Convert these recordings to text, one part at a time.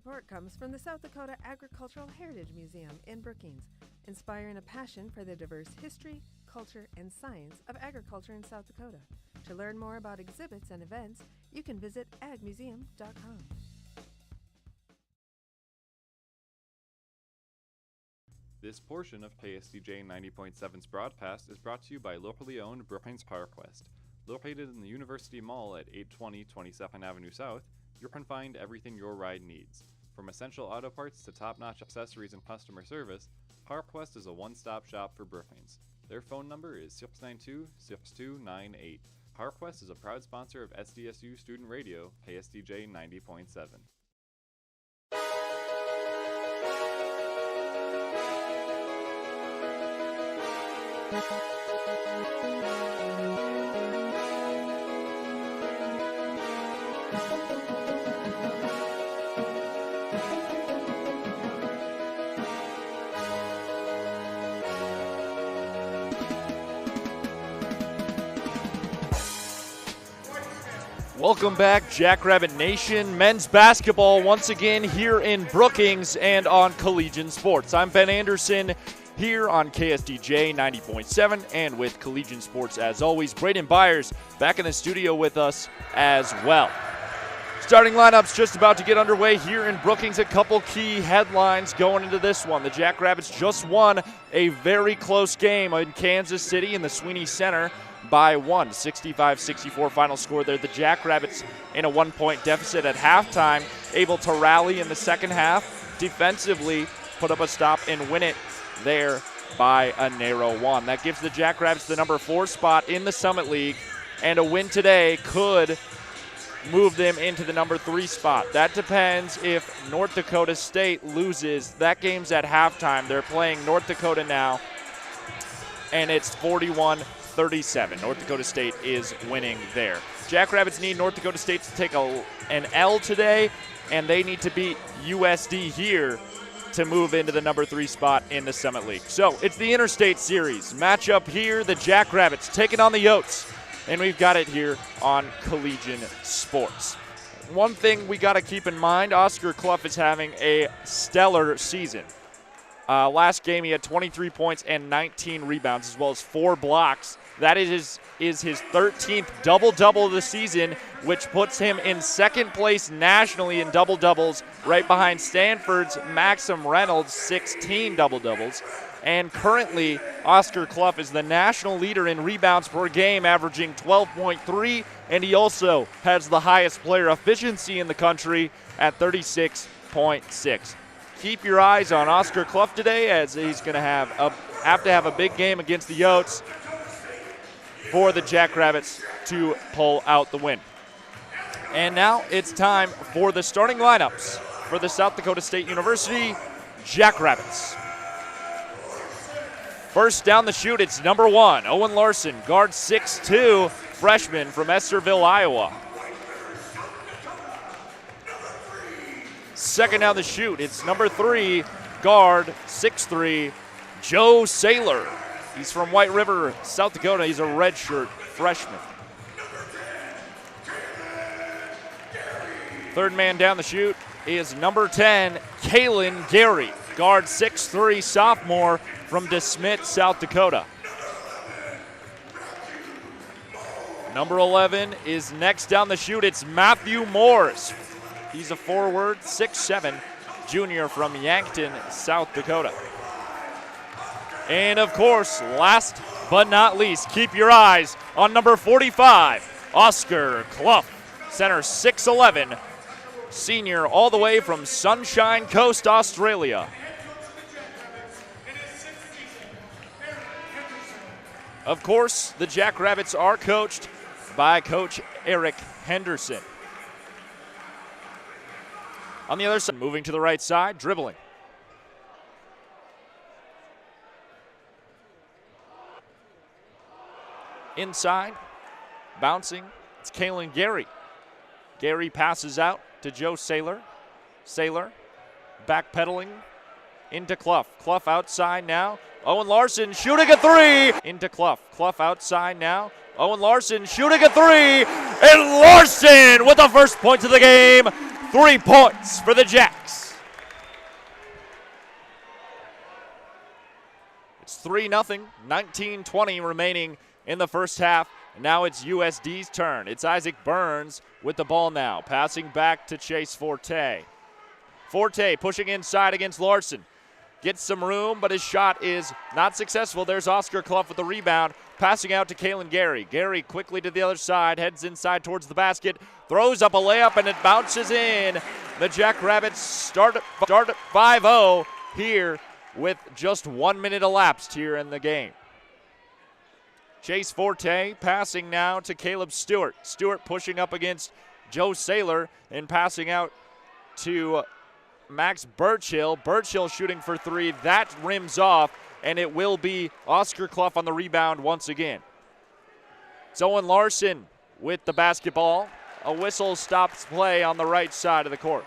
support comes from the South Dakota Agricultural Heritage Museum in Brookings, inspiring a passion for the diverse history, culture, and science of agriculture in South Dakota. To learn more about exhibits and events, you can visit agmuseum.com. This portion of KSDJ 90.7's broadcast is brought to you by locally owned Brookings PowerQuest. Located in the University Mall at 820 22nd Avenue South, you can find everything your ride needs. From essential auto parts to top-notch accessories and customer service, PowerQuest is a one-stop shop for Brookings. Their phone number is 692-6298. PowerQuest is a proud sponsor of SDSU Student Radio, KSDJ 90.7. Welcome back, Jackrabbit Nation. Men's basketball once again here in Brookings and on Collegiate Sports. I'm Ben Anderson here on KSDJ 90.7 and with Collegiate Sports as always. Braden Byers back in the studio with us as well. Starting lineups just about to get underway here in Brookings. A couple key headlines going into this one. The Jackrabbits just won a very close game in Kansas City in the Sweeney Center by 1, 65-64 final score there. The Jackrabbits in a 1-point deficit at halftime, able to rally in the second half, defensively put up a stop and win it there by a narrow 1. That gives the Jackrabbits the number 4 spot in the Summit League, and a win today could move them into the number 3 spot. That depends if North Dakota State loses. That game's at halftime. They're playing North Dakota now, and it's 41-37. North Dakota State is winning there. Jackrabbits need North Dakota State to take an L today, and they need to beat USD here to move into the number 3 spot in the Summit League. So it's the Interstate Series. Matchup here, the Jackrabbits taking on the Yotes, and we've got it here on Collegiate Sports. One thing we got to keep in mind, Oscar Clough is having a stellar season. Last game he had 23 points and 19 rebounds as well as 4 blocks. That is his 13th double-double of the season, which puts him in second place nationally in double-doubles, right behind Stanford's Maxim Reynolds, 16 double-doubles. And currently, Oscar Clough is the national leader in rebounds per game, averaging 12.3, and he also has the highest player efficiency in the country at 36.6. Keep your eyes on Oscar Clough today, as he's going to have to have a big game against the Yotes for the Jackrabbits to pull out the win. And now it's time for the starting lineups for the South Dakota State University Jackrabbits. First down the chute, it's number 1, Owen Larson, guard 6'2", freshman from Estherville, Iowa. Second down the chute, it's number 3, guard 6'3", Joe Saylor. He's from White River, South Dakota. He's a redshirt freshman. Third man down the chute is number 10, Kaylin Gary, guard 6'3", sophomore from DeSmet, South Dakota. Number 11 is next down the chute. It's Matthew Morris. He's a forward, 6'7", junior from Yankton, South Dakota. And of course, last but not least, keep your eyes on number 45, Oscar Clough, center 6'11", senior all the way from Sunshine Coast, Australia. Of course, the Jackrabbits are coached by Coach Eric Henderson. On the other side, moving to the right side, dribbling. Inside, bouncing, it's Kaylin Gary. Gary passes out to Joe Saylor. Saylor backpedaling into Clough. Clough outside now. Owen Larson shooting a 3 into Clough. Clough outside now. Owen Larson shooting a 3, and Larson with the first points of the game. 3 points for the Jacks. It's 3-0, 19-20 remaining in the first half. And now it's USD's turn. It's Isaac Burns with the ball now, passing back to Chase Forte. Forte pushing inside against Larson. Gets some room, but his shot is not successful. There's Oscar Clough with the rebound, passing out to Kalen Gary. Gary quickly to the other side, heads inside towards the basket, throws up a layup, and it bounces in. The Jackrabbits start at 5-0 here with just 1 minute elapsed here in the game. Chase Forte passing now to Caleb Stewart. Stewart pushing up against Joe Saylor and passing out to Max Birchill. Birchill shooting for 3. That rims off, and it will be Oscar Clough on the rebound once again. It's Owen Larson with the basketball. A whistle stops play on the right side of the court.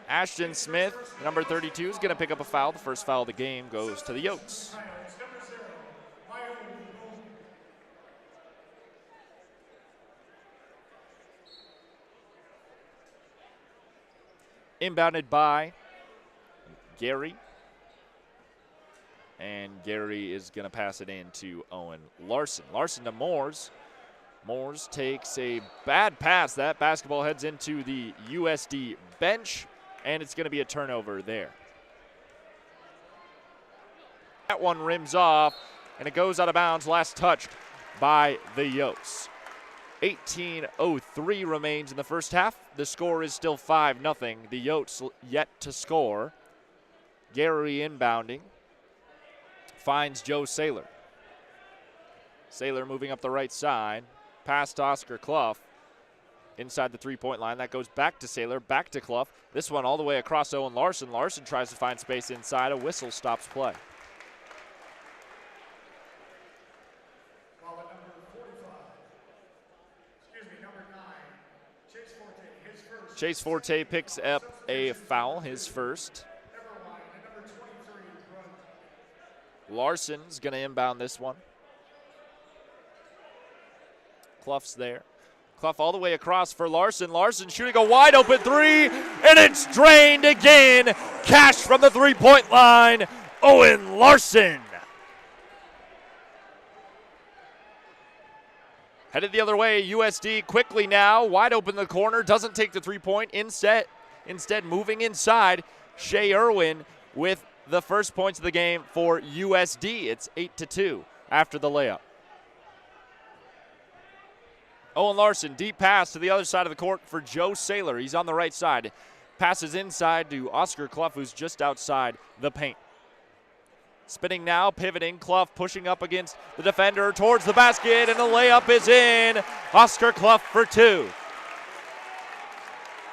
Ashton Smith, number 32, is going to pick up a foul. The first foul of the game goes to the Yotes. Inbounded by Gary. And Gary is going to pass it in to Owen Larson. Larson to Moores. Moores takes a bad pass. That basketball heads into the USD bench, and it's going to be a turnover there. That one rims off, and it goes out of bounds, last touched by the Yotes. 18:03 remains in the first half. The score is still 5-0. The Yotes yet to score. Gary inbounding. Finds Joe Saylor. Saylor moving up the right side. Past Oscar Clough. Inside the three-point line. That goes back to Saylor, back to Clough. This one all the way across Owen Larson. Larson tries to find space inside. A whistle stops play. Chase Forte picks up a foul, his first. Larson's going to inbound this one. Clough's there. Clough all the way across for Larson. Larson shooting a wide open 3, and it's drained again. Cash from the three-point line. Owen Larson. Headed the other way, USD quickly now, wide open in the corner, doesn't take the three-point, instead moving inside, Shea Irwin with the first points of the game for USD. It's 8-2 after the layup. Owen Larson, deep pass to the other side of the court for Joe Saylor. He's on the right side. Passes inside to Oscar Clough, who's just outside the paint. Spinning now, pivoting, Clough pushing up against the defender towards the basket, and the layup is in. Oscar Clough for 2.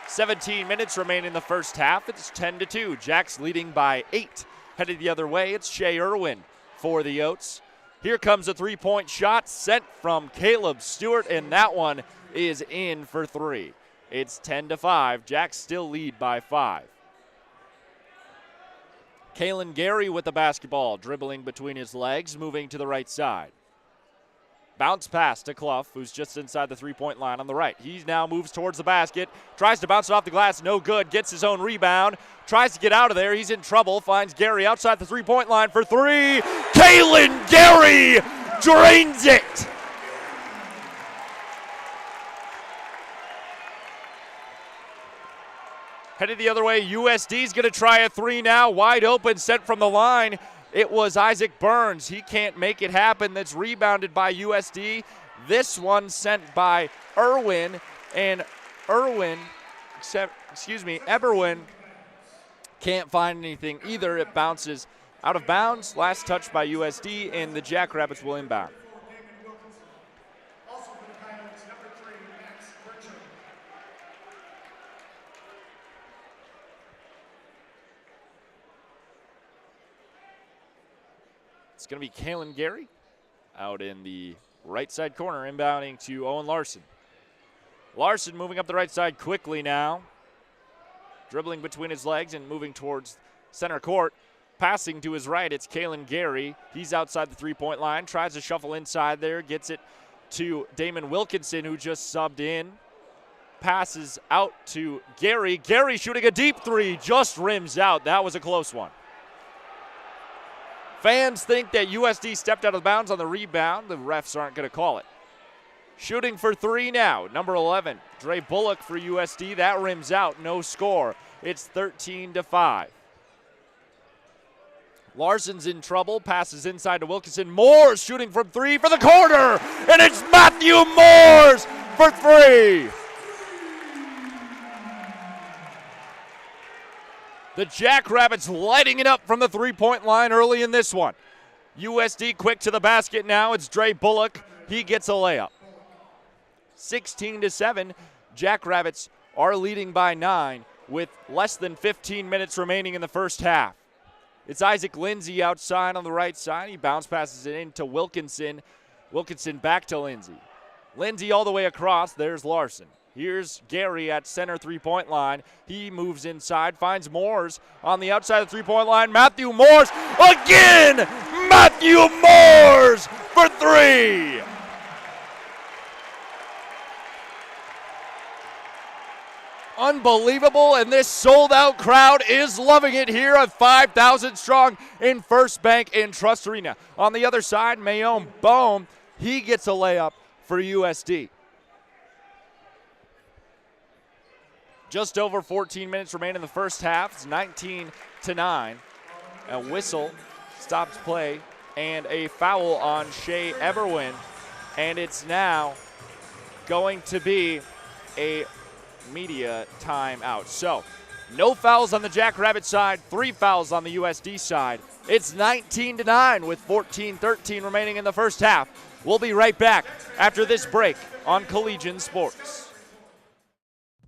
17 minutes remain in the first half. It's 10-2. Jacks leading by 8. Headed the other way, it's Shea Irwin for the Yotes. Here comes a three-point shot sent from Caleb Stewart, and that one is in for 3. It's 10-5. Jacks still lead by 5. Kalen Gary with the basketball, dribbling between his legs, moving to the right side. Bounce pass to Clough, who's just inside the three-point line on the right. He now moves towards the basket, tries to bounce it off the glass, no good, gets his own rebound, tries to get out of there, he's in trouble, finds Gary outside the three-point line for 3. Kalen Gary drains it! Headed the other way, USD's going to try a 3 now. Wide open, sent from the line. It was Isaac Burns. He can't make it happen. That's rebounded by USD. This one sent by Irwin. And Eberwin can't find anything either. It bounces out of bounds. Last touch by USD, and the Jackrabbits will inbound. It's going to be Kalen Gary out in the right side corner, inbounding to Owen Larson. Larson moving up the right side quickly now. Dribbling between his legs and moving towards center court. Passing to his right, it's Kalen Gary. He's outside the three-point line, tries to shuffle inside there, gets it to Damon Wilkinson, who just subbed in. passes out to Gary. Gary shooting a deep three, just rims out. That was a close one. Fans think that USD stepped out of bounds on the rebound. The refs aren't going to call it. Shooting for three now, number 11, Dre Bullock for USD. That rims out, no score. It's 13-5. Larson's in trouble, passes inside to Wilkinson. Moores shooting from three for the corner, and it's Matthew Moores for three. The Jackrabbits lighting it up from the three-point line early in this one. USD quick to the basket now. It's Dre Bullock. He gets a layup. 16-7. Jackrabbits are leading by 9 with less than 15 minutes remaining in the first half. It's Isaac Lindsay outside on the right side. He bounce passes it into Wilkinson. Wilkinson back to Lindsay. Lindsay all the way across. There's Larson. Here's Gary at center three-point line. He moves inside, finds Moores on the outside of the three-point line. Matthew Moores again! Matthew Moores for three! Unbelievable, and this sold-out crowd is loving it here at 5,000 strong in First Bank in Trust Arena. On the other side, Mayome Bohm, he gets a layup for USD. Just over 14 minutes remain in the first half. It's 19-9. A whistle stops play and a foul on Shea Everwin, and it's now going to be a media timeout. So, no fouls on the Jackrabbit side, 3 fouls on the USD side. It's 19-9 with 14-13 remaining in the first half. We'll be right back after this break on Collegian Sports.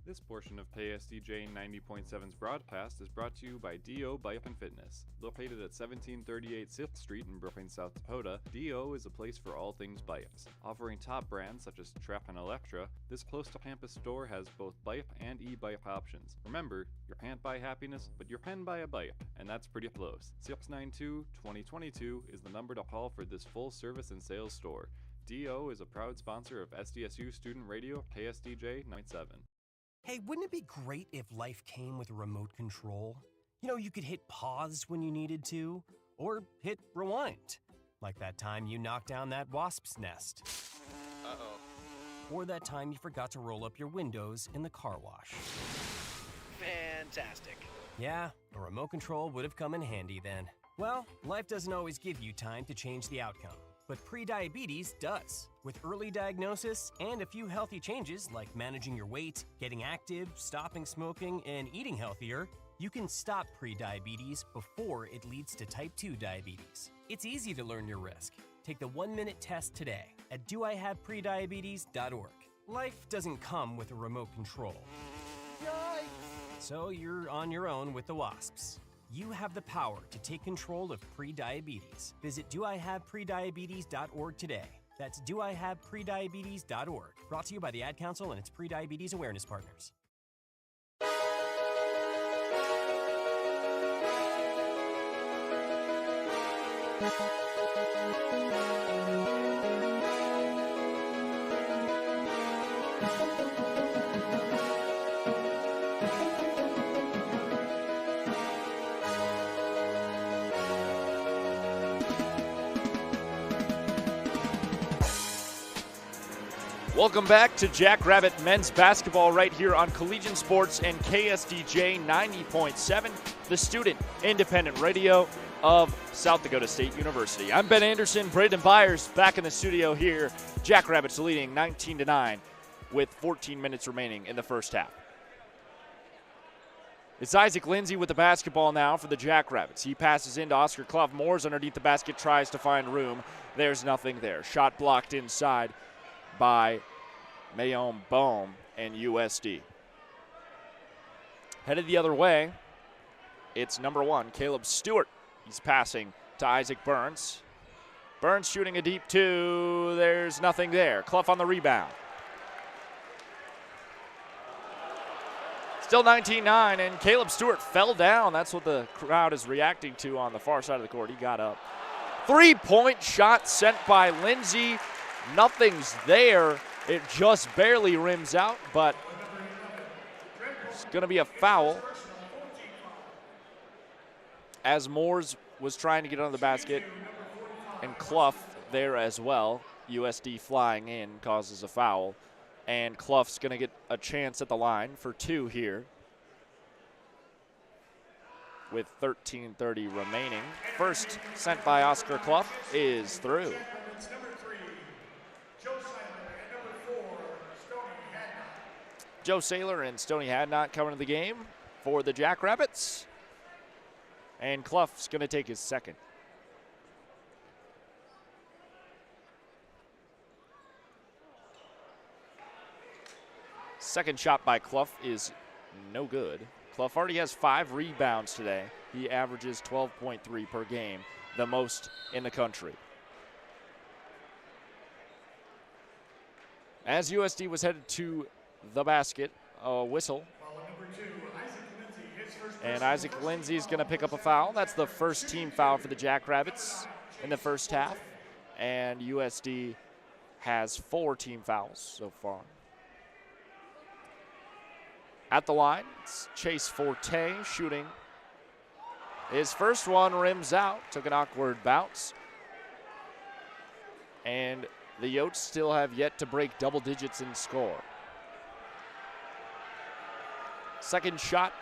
This portion of KSDJ 90.7's broadcast is brought to you by D.O. Bike and Fitness. Located at 1738 6th Street in Brookings, South Dakota, D.O. is a place for all things bikes. Offering top brands such as Trap and Electra, this close-to-campus store has both bike and e-bike options. Remember, you can't buy happiness, but you can buy a bike, and that's pretty close. 692-2022 is the number to call for this full-service and sales store. D.O. is a proud sponsor of SDSU Student Radio KSDJ 97. Hey, wouldn't it be great if life came with a remote control? You know, you could hit pause when you needed to, or hit rewind. Like that time you knocked down that wasp's nest. Uh-oh. Or that time you forgot to roll up your windows in the car wash. Fantastic. Yeah, a remote control would have come in handy then. Well, life doesn't always give you time to change the outcome, but prediabetes does. With early diagnosis and a few healthy changes like managing your weight, getting active, stopping smoking, and eating healthier, you can stop prediabetes before it leads to type 2 diabetes. It's easy to learn your risk. Take the 1-minute test today at doihaveprediabetes.org. Life doesn't come with a remote control. Yikes! So you're on your own with the wasps. You have the power to take control of prediabetes. Visit doihaveprediabetes.org today. That's doihaveprediabetes.org. Brought to you by the Ad Council and its prediabetes awareness partners. Welcome back to Jackrabbit men's basketball right here on Collegian Sports and KSDJ 90.7, the student independent radio of South Dakota State University. I'm Ben Anderson, Braden Byers back in the studio here. Jackrabbits leading 19-9 with 14 minutes remaining in the first half. It's Isaac Lindsay with the basketball now for the Jackrabbits. He passes into Oscar Clough. Moore's underneath the basket, tries to find room. There's nothing there. Shot blocked inside by Mayome Bohm and USD. Headed the other way, it's number 1, Caleb Stewart. He's passing to Isaac Burns. Burns shooting a deep 2. There's nothing there. Clough on the rebound. Still 19-9, and Caleb Stewart fell down. That's what the crowd is reacting to on the far side of the court. He got up. 3-point shot sent by Lindsay. Nothing's there. It just barely rims out, but It's going to be a foul as Moores was trying to get under the basket, and Clough there as well. USD flying in causes a foul, and Clough's going to get a chance at the line for 2 here with 13:30 remaining. First sent by Oscar Clough is through. Joe Saylor and Stoney Hadnot coming to the game for the Jackrabbits. And Clough's going to take his second. Second shot by Clough is no good. Clough already has 5 rebounds today. He averages 12.3 per game, the most in the country. As USD was headed to the basket, a whistle. And Isaac Lindsay is going to pick up a foul. That's the first team foul for the Jackrabbits in the first half. And USD has 4 team fouls so far. At the line, it's Chase Forte shooting. His first one rims out, took an awkward bounce. And the Yotes still have yet to break double digits in score. Second shot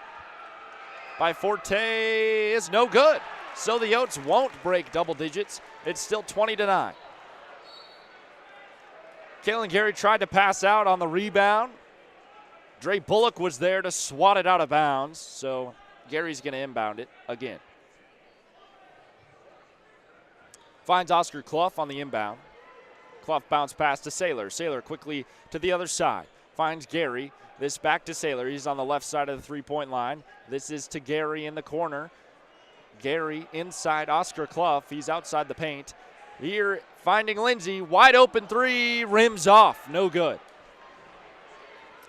by Forte is no good. So the Yotes won't break double digits. It's still 20-9. Kalen Gary tried to pass out on the rebound. Dre Bullock was there to swat it out of bounds, so Gary's going to inbound it again. Finds Oscar Clough on the inbound. Clough bounce pass to Saylor. Saylor quickly to the other side. Finds Gary. This back to Saylor. He's on the left side of the three-point line. This is to Gary in the corner. Gary inside Oscar Clough. He's outside the paint. Here finding Lindsay. Wide open 3. Rims off. No good.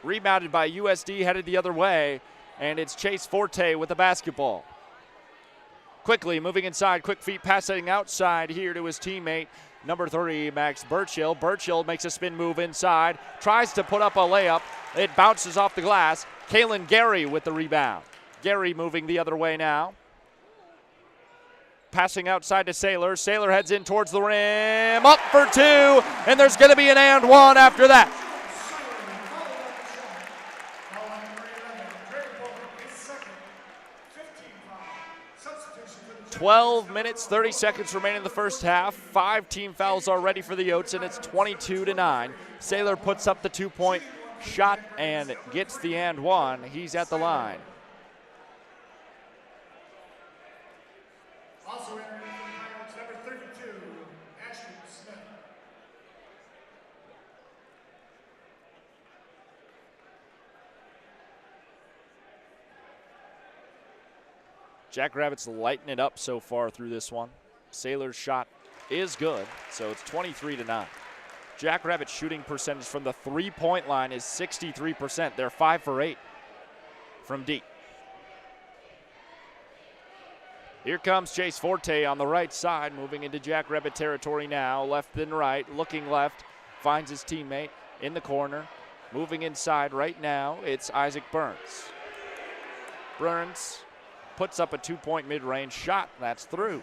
Rebounded by USD, headed the other way, and it's Chase Forte with the basketball. Quickly moving inside, quick feet passing outside here to his teammate, number 3, Max Burchill. Burchill makes a spin move inside, tries to put up a layup. It bounces off the glass. Kalen Gary with the rebound. Gary moving the other way now. Passing outside to Saylor. Saylor heads in towards the rim, up for 2, and there's going to be an and 1 after that. 12 minutes, 30 seconds remaining in the first half. 5 team fouls already for the Yotes, and it's 22-9. Saylor puts up the 2-point shot and gets the and 1. He's at the line. Also entering the number 32, Ashton Smith. Jackrabbits lighting it up so far through this one. Saylor's shot is good, so it's 23-9. Jackrabbits shooting percentage from the three-point line is 63%. They're 5 for 8 from deep. Here comes Chase Forte on the right side, moving into Jackrabbit territory now. Left and right, looking left, finds his teammate in the corner. Moving inside right now, it's Isaac Burns. Burns puts up a 2-point mid-range shot. That's through.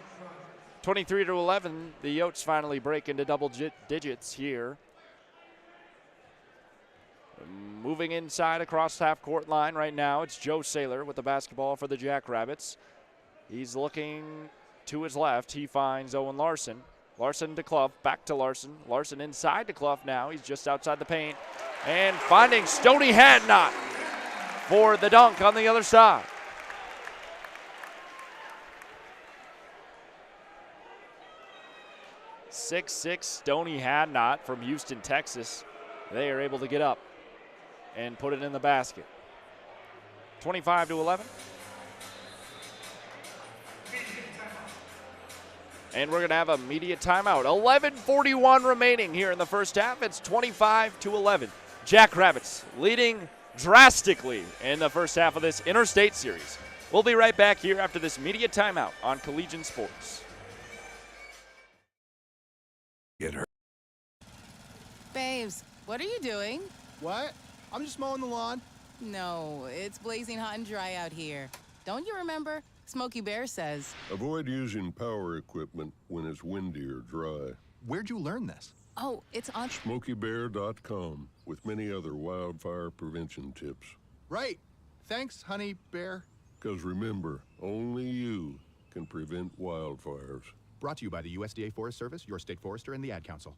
23-11, the Yotes finally break into double digits here. Moving inside across half-court line right now, it's Joe Saylor with the basketball for the Jackrabbits. He's looking to his left. He finds Owen Larson. Larson to Clough, back to Larson. Larson inside to Clough now. He's just outside the paint. And finding Stoney Hadnot for the dunk on the other side. 6'6" Stoney Hadnot from Houston, Texas. They are able to get up and put it in the basket. 25-11. And we're going to have a media timeout. 11:41 remaining here in the first half. It's 25-11. Jackrabbits leading drastically in the first half of this Interstate series. We'll be right back here after this media timeout on Collegiate Sports. Get her. Babes, what are you doing? What? I'm just mowing the lawn. No, it's blazing hot and dry out here. Don't you remember? Smokey Bear says. Avoid using power equipment when it's windy or dry. Where'd you learn this? Oh, it's on SmokeyBear.com with many other wildfire prevention tips. Right. Thanks, Honey Bear. Because remember, only you can prevent wildfires. Brought to you by the USDA Forest Service, your state forester, and the Ad Council.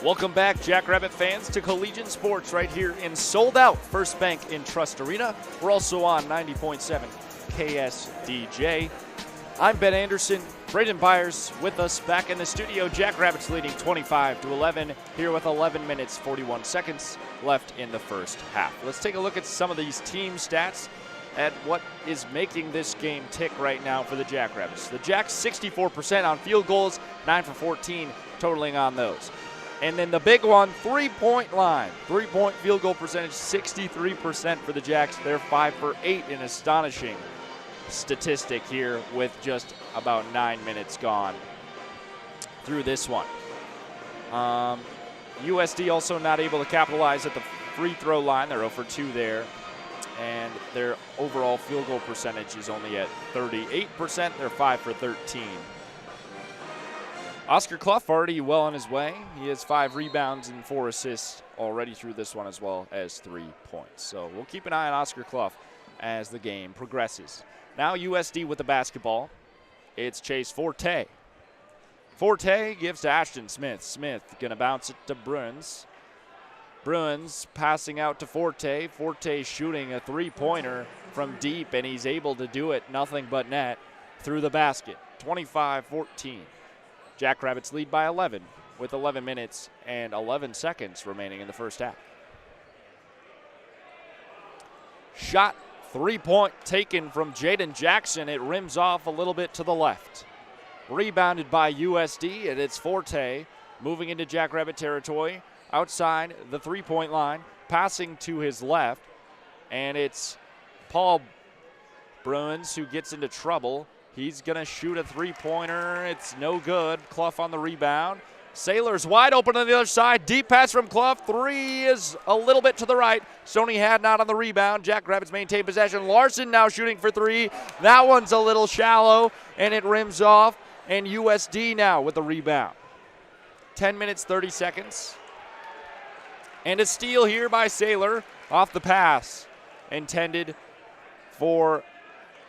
Welcome back, Jackrabbit fans, to Collegiate Sports right here in sold-out First Bank in Trust Arena. We're also on 90.7 KSDJ. I'm Ben Anderson. Braden Byers with us back in the studio. Jackrabbits leading 25-11 here with 11 minutes, 41 seconds left in the first half. Let's take a look at some of these team stats at what is making this game tick right now for the Jackrabbits. The Jacks 64% on field goals, 9 for 14 totaling on those. And then the big one, three-point line. Three-point field goal percentage, 63% for the Jacks. They're 5 for 8, an astonishing statistic here with just about 9 minutes gone through this one. USD also not able to capitalize at the free throw line. They're 0 for 2 there. And their overall field goal percentage is only at 38%. They're 5 for 13. Oscar Clough already well on his way. He has 5 rebounds and 4 assists already through this one, as well as 3 points. So we'll keep an eye on Oscar Clough as the game progresses. Now USD with the basketball. It's Chase Forte. Forte gives to Ashton Smith. Smith going to bounce it to Bruins. Bruins passing out to Forte. Forte shooting a three-pointer from deep, and he's able to do it nothing but net through the basket. 25-14. Jackrabbits lead by 11 with 11 minutes and 11 seconds remaining in the first half. Shot, three-point taken from Jaden Jackson. It rims off a little bit to the left. Rebounded by USD, and it's Forte moving into Jackrabbit territory outside the three-point line, passing to his left, and it's Paul Bruins who gets into trouble. He's going to shoot a three-pointer. It's no good. Clough on the rebound. Sailor's wide open on the other side. Deep pass from Clough. Three is a little bit to the right. Stoney had not on the rebound. Jackrabbits maintain possession. Larson now shooting for three. That one's a little shallow, and it rims off. And USD now with the rebound. 10 minutes, 30 seconds. And a steal here by Sailor off the pass intended for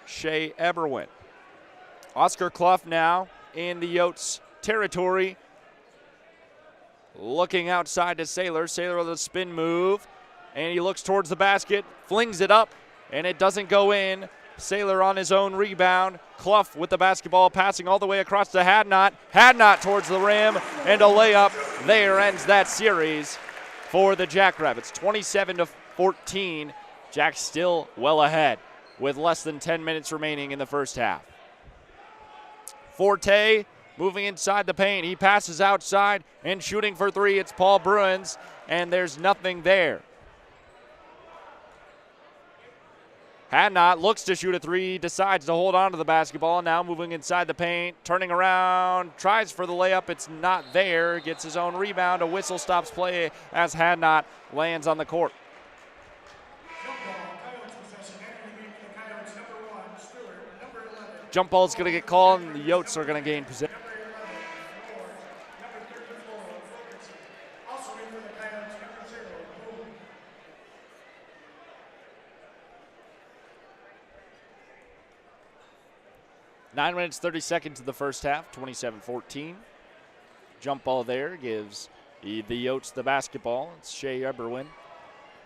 Shea Eberwin. Oscar Clough now in the Yotes territory. Looking outside to Sailor. Sailor with a spin move. And he looks towards the basket. Flings it up. And it doesn't go in. Sailor on his own rebound. Clough with the basketball passing all the way across to Hadnot. Hadnot towards the rim. And a layup. There ends that series for the Jackrabbits. 27-14. Jack still well ahead with less than 10 minutes remaining in the first half. Forte moving inside the paint. He passes outside and shooting for three. It's Paul Bruins, and there's nothing there. Hadnot looks to shoot a three, decides to hold on to the basketball. Now moving inside the paint, turning around, tries for the layup. It's not there. Gets his own rebound. A whistle stops play as Hadnot lands on the court. Jump ball's going to get called, and the Yotes are going to gain possession. Nine minutes, 30 seconds of the first half, 27-14. Jump ball there gives the Yotes the basketball. It's Shea Eberwin.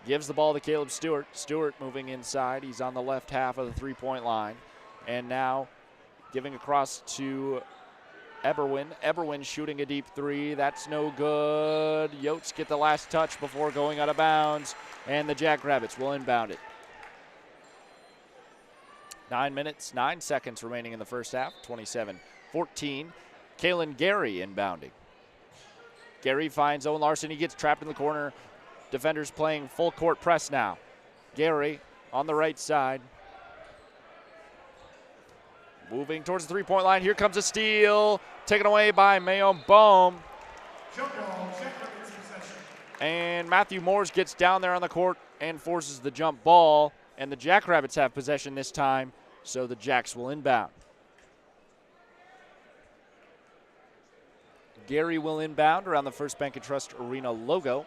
Gives the ball to Caleb Stewart. Stewart moving inside. He's on the left half of the three-point line. And now giving across to Eberwin. Eberwin shooting a deep three. That's no good. Yotes get the last touch before going out of bounds. And the Jackrabbits will inbound it. 9 minutes, 9 seconds remaining in the first half. 27-14. Kalen Gary inbounding. Gary finds Owen Larson. He gets trapped in the corner. Defenders playing full court press now. Gary on the right side. Moving towards the three-point line. Here comes a steal. Taken away by Mayo Bohm. And Matthew Moores gets down there on the court and forces the jump ball. And the Jackrabbits have possession this time, so the Jacks will inbound. Gary will inbound around the First Bank & Trust Arena logo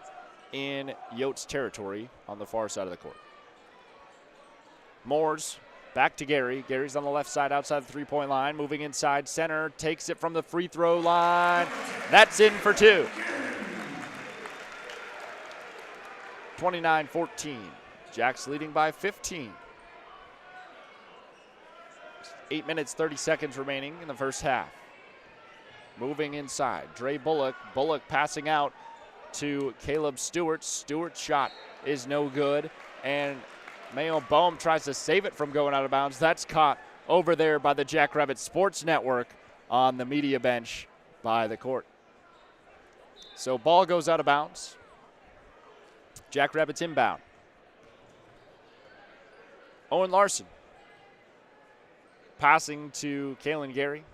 in Yotes territory on the far side of the court. Moores back to Gary. Gary's on the left side outside the three-point line. Moving inside center. Takes it from the free throw line. That's in for two. 29-14. Jacks leading by 15. 8 minutes, 30 seconds remaining in the first half. Moving inside. Dre Bullock. Bullock passing out to Caleb Stewart. Stewart's shot is no good. And Mayo Bohm tries to save it from going out of bounds. That's caught over there by the Jackrabbit Sports Network on the media bench by the court. So ball goes out of bounds. Jackrabbits inbound. Owen Larson passing to Kalen Gary.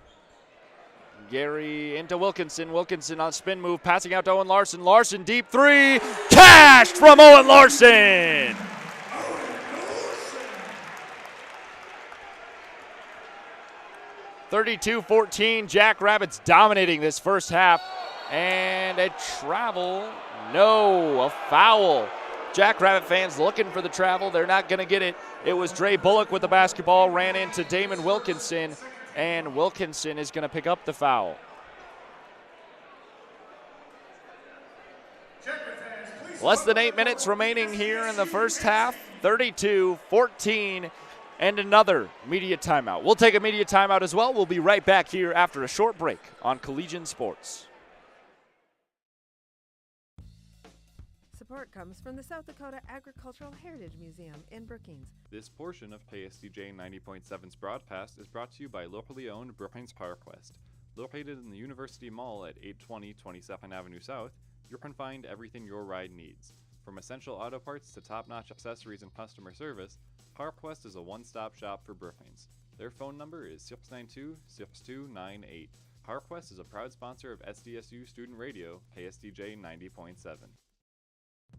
Gary into Wilkinson. Wilkinson on spin move, passing out to Owen Larson. Larson deep three. Cashed from Owen Larson. (32-14). Jackrabbits dominating this first half. And a travel. No, a foul. Jackrabbit fans looking for the travel. They're not going to get it. It was Dre Bullock with the basketball, ran into Damon Wilkinson, and Wilkinson is going to pick up the foul. Less than 8 minutes remaining here in the first half. 32-14, and another media timeout. We'll take a media timeout as well. We'll be right back here after a short break on Collegian Sports. Support comes from the South Dakota Agricultural Heritage Museum in Brookings. This portion of KSDJ 90.7's broadcast is brought to you by locally owned Brookings PowerQuest. Located in the University Mall at 820 22nd Avenue South, you can find everything your ride needs. From essential auto parts to top-notch accessories and customer service, PowerQuest is a one-stop shop for Brookings. Their phone number is 692-6298. PowerQuest is a proud sponsor of SDSU Student Radio, KSDJ 90.7.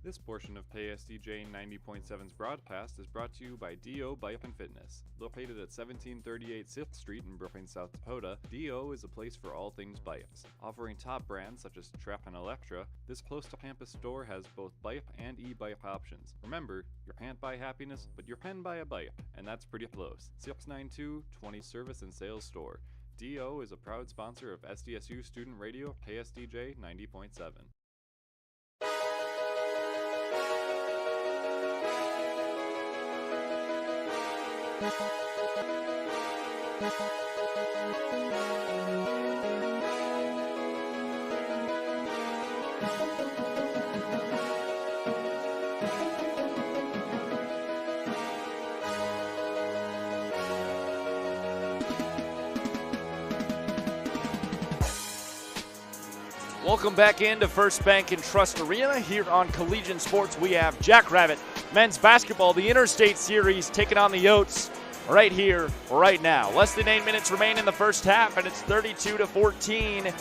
This portion of KSDJ 90.7's broadcast is brought to you by D.O. Bike and Fitness. Located at 1738 6th Street in Brookings, South Dakota, D.O. is a place for all things bikes. Offering top brands such as Trek and Electra, this close-to-campus store has both bike and e-bike options. Remember, you can't buy happiness, but you can buy a bike, and that's pretty close. 692-20 Service and Sales Store. D.O. is a proud sponsor of SDSU Student Radio, KSDJ 90.7. Welcome back into First Bank & Trust Arena. Here on Collegian Sports, we have Jackrabbit men's basketball, the Interstate Series, taking on the Yotes right here, right now. Less than 8 minutes remain in the first half, and it's 32-14.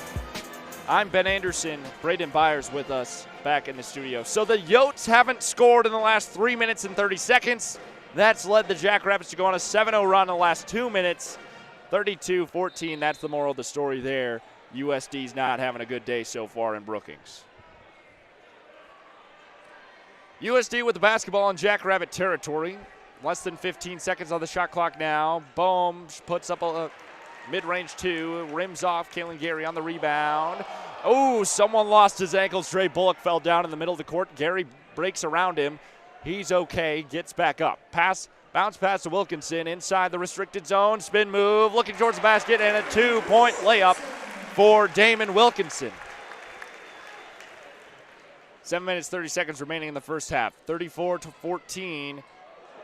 I'm Ben Anderson. Braden Byers with us back in the studio. So the Yotes haven't scored in the last 3 minutes and 30 seconds. That's led the Jackrabbits to go on a 7-0 run in the last 2 minutes. 32-14, that's the moral of the story there. USD's not having a good day so far in Brookings. USD with the basketball in Jackrabbit territory. Less than 15 seconds on the shot clock now. Bohm puts up a mid-range two. Rims off. Kalen Gary on the rebound. Oh, someone lost his ankles. Dre Bullock fell down in the middle of the court. Gary breaks around him. He's okay. Gets back up. Bounce pass to Wilkinson inside the restricted zone. Spin move. Looking towards the basket. And a two-point layup for Damon Wilkinson. 7 minutes, 30 seconds remaining in the first half. 34-14.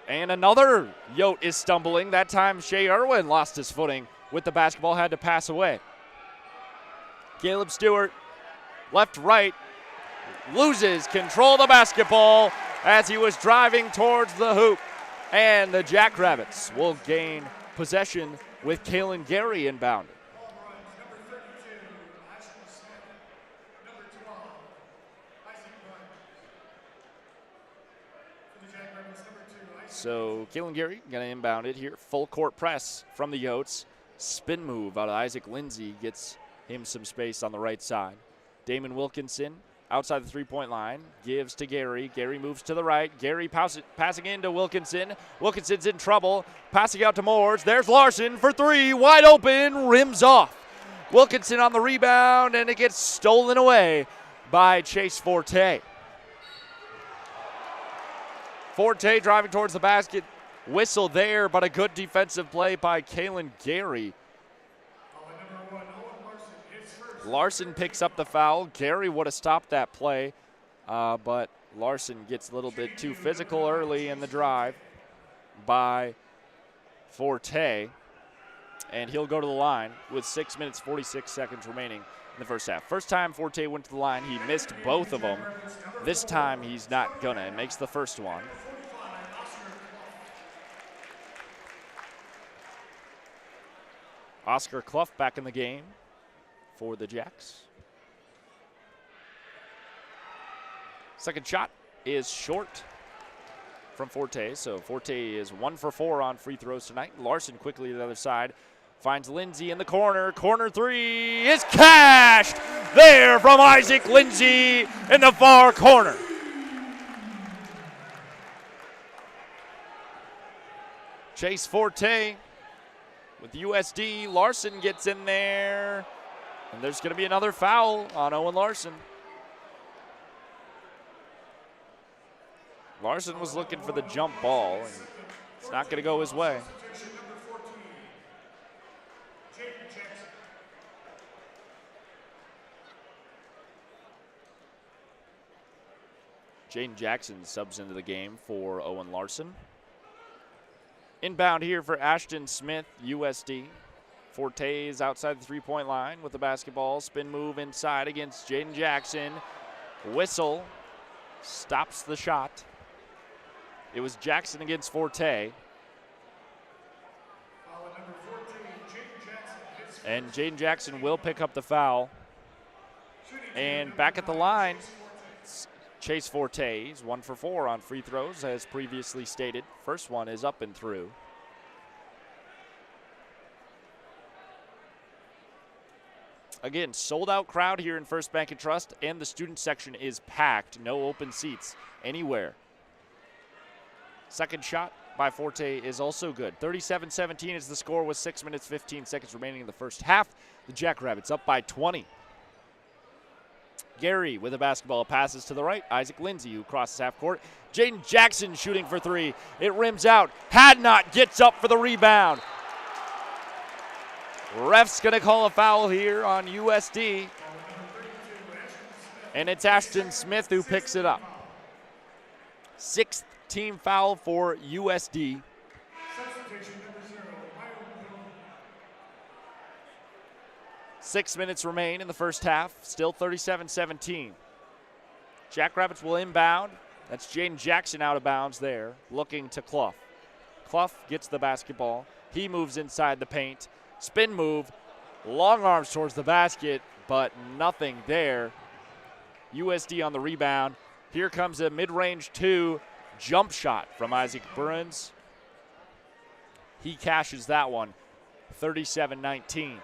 And another Yote is stumbling. That time Shea Irwin lost his footing with the basketball, had to pass away. Caleb Stewart, left, right, loses control of the basketball as he was driving towards the hoop. And the Jackrabbits will gain possession with Kalen Gary inbound. So Kalen Gary going to inbound it here. Full court press from the Yotes. Spin move out of Isaac Lindsay gets him some space on the right side. Damon Wilkinson outside the three-point line, gives to Gary. Gary moves to the right. Gary passing into Wilkinson. Wilkinson's in trouble. Passing out to Moores. There's Larson for three. Wide open. Rims off. Wilkinson on the rebound, and it gets stolen away by Chase Forte. Forte driving towards the basket. Whistle there, but a good defensive play by Kalen Gary. Larson picks up the foul. Gary would have stopped that play, but Larson gets a little bit too physical early in the drive by Forte, and he'll go to the line with 6 minutes, 46 seconds remaining in the first half. First time Forte went to the line, he missed both of them. This time he's not gonna. It makes the first one. Oscar Clough back in the game for the Jacks. Second shot is short from Forte, so Forte is 1 for 4 on free throws tonight. Larson quickly to the other side, finds Lindsay in the corner. Corner three is cashed there from Isaac Lindsay in the far corner. Chase Forte with USD. Larson gets in there, and there's going to be another foul on Owen Larson. Larson was looking for the jump ball, and it's not going to go his way. Jaden Jackson subs into the game for Owen Larson. Inbound here for Ashton Smith, USD. Forte is outside the three-point line with the basketball. Spin move inside against Jaden Jackson. Whistle stops the shot. It was Jackson against Forte. And Jaden Jackson will pick up the foul. And back at the line, Chase Forte. He's 1 for 4 on free throws, as previously stated. First one is up and through. Again, sold out crowd here in First Bank & Trust, and the student section is packed. No open seats anywhere. Second shot by Forte is also good. 37-17 is the score with 6 minutes, 15 seconds remaining in the first half. The Jackrabbits up by 20. Gary with the basketball passes to the right. Isaac Lindsay, who crosses half court. Jaden Jackson shooting for three. It rims out. Hadnot gets up for the rebound. Ref's going to call a foul here on USD. And it's Ashton Smith who picks it up. Sixth team foul for USD. 6 minutes remain in the first half. Still 37-17. Jackrabbits will inbound. That's Jaden Jackson out of bounds there, looking to Clough. Clough gets the basketball. He moves inside the paint. Spin move. Long arms towards the basket, but nothing there. USD on the rebound. Here comes a mid-range two jump shot from Isaac Burns. He cashes that one. 37-19.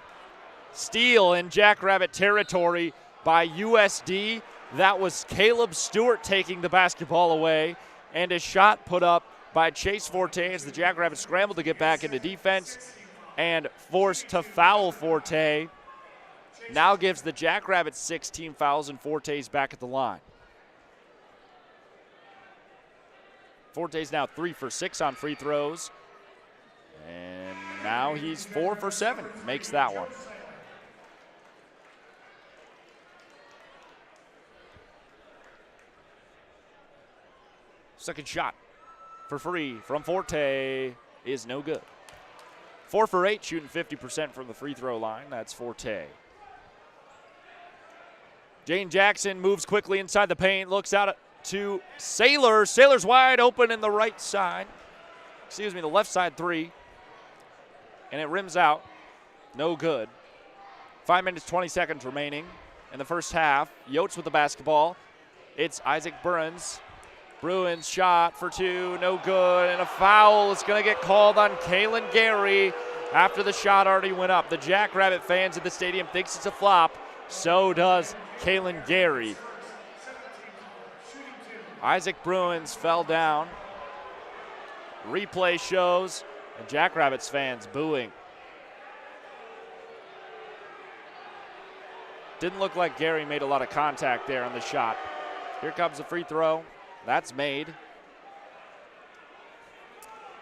Steal in Jackrabbit territory by USD. That was Caleb Stewart taking the basketball away, and a shot put up by Chase Forte as the Jackrabbits scrambled to get back into defense and forced to foul Forte. Now gives the Jackrabbits 6 team fouls, and Forte's back at the line. Forte's now 3 for 6 on free throws, and now he's 4 for 7. Makes that one. Second shot for free from Forte is no good. 4 for 8, shooting 50% from the free throw line. That's Forte. Jane Jackson moves quickly inside the paint, looks out to Sailor. Sailor's wide open in the right side. The left side three. And it rims out. No good. 5 minutes, 20 seconds remaining in the first half. Yotes with the basketball. It's Isaac Bruins. Bruins shot for two, no good, and a foul is going to get called on Kaylin Gary after the shot already went up. The Jackrabbit fans at the stadium thinks it's a flop. So does Kaylin Gary. Isaac Bruins fell down. Replay shows, and Jackrabbits fans booing. Didn't look like Gary made a lot of contact there on the shot. Here comes the free throw. That's made.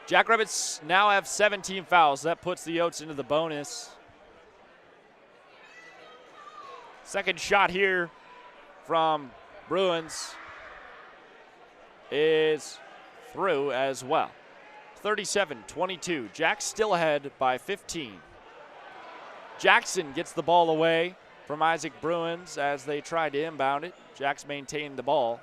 Jackrabbits now have 17 fouls. That puts the Yotes into the bonus. Second shot here from Bruins is through as well. 37-22. Jack's still ahead by 15. Jackson gets the ball away from Isaac Bruins as they tried to inbound it. Jack's maintained the ball.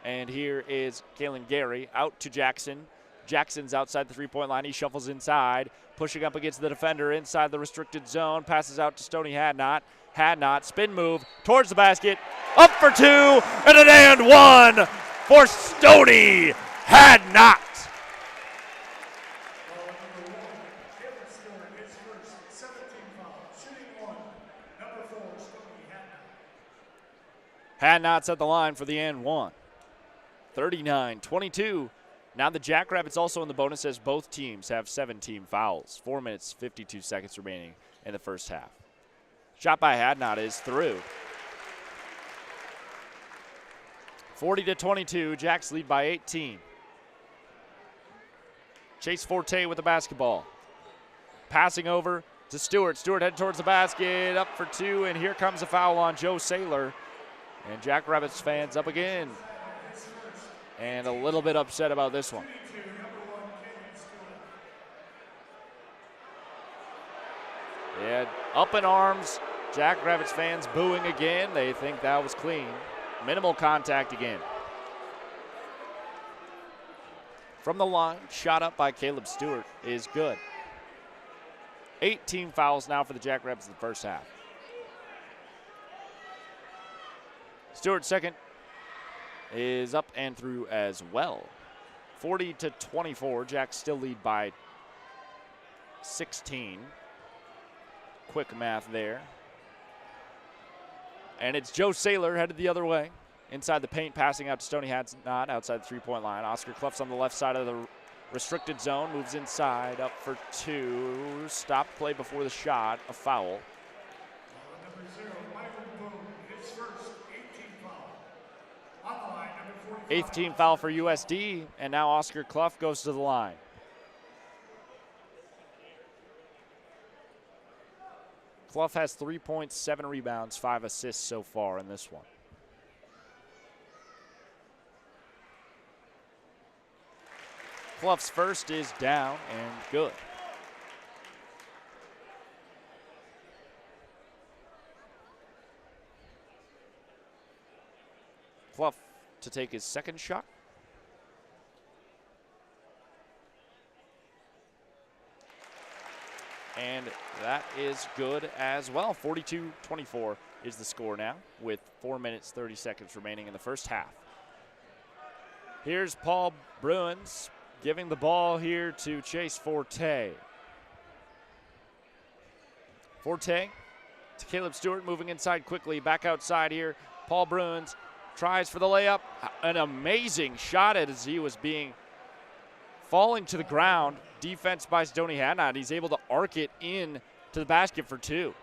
And here is Kaylin Gary out to Jackson. Jackson's outside the three-point line. He shuffles inside, pushing up against the defender inside the restricted zone. Passes out to Stoney Hadnot. Hadnot, spin move towards the basket. Up for two, and an and one for Stoney Hadnot. Hadnot's at the line for the and one. 39-22. Now the Jackrabbits also in the bonus as both teams have 17 fouls. 4 minutes, 52 seconds remaining in the first half. Shot by Hadnot is through. 40-22. Jacks lead by 18. Chase Forte with the basketball. Passing over to Stewart. Stewart headed towards the basket. Up for two, and here comes a foul on Joe Saylor. And Jackrabbits fans up again. And a little bit upset about this one. Yeah, up in arms. Jackrabbits fans booing again. They think that was clean. Minimal contact again. From the line, shot up by Caleb Stewart is good. 18 fouls now for the Jackrabbits in the first half. Stewart second is up and through as well. 40-24. Jacks still lead by 16. Quick math there. And it's Joe Saylor headed the other way. Inside the paint, passing out to Stoney Hadnot outside the three-point line. Oscar Clough's on the left side of the restricted zone. Moves inside, up for two. Stopped play before the shot. A foul. Number 0, Michael Boone, his first 18 foul. On the line, number 45. Eighth team foul for USD, and now Oscar Clough goes to the line. Clough has 3 points, 7 rebounds, 5 assists so far in this one. Clough's first is down and good. Clough to take his second shot. And that is good as well. 42-24 is the score now with 4 minutes, 30 seconds remaining in the first half. Here's Paul Bruins giving the ball here to Chase Forte. Forte to Caleb Stewart, moving inside quickly. Back outside here. Paul Bruins tries for the layup. An amazing shot as he was falling to the ground. Defense by Stoney Hadnot. He's able to arc it in to the basket for two.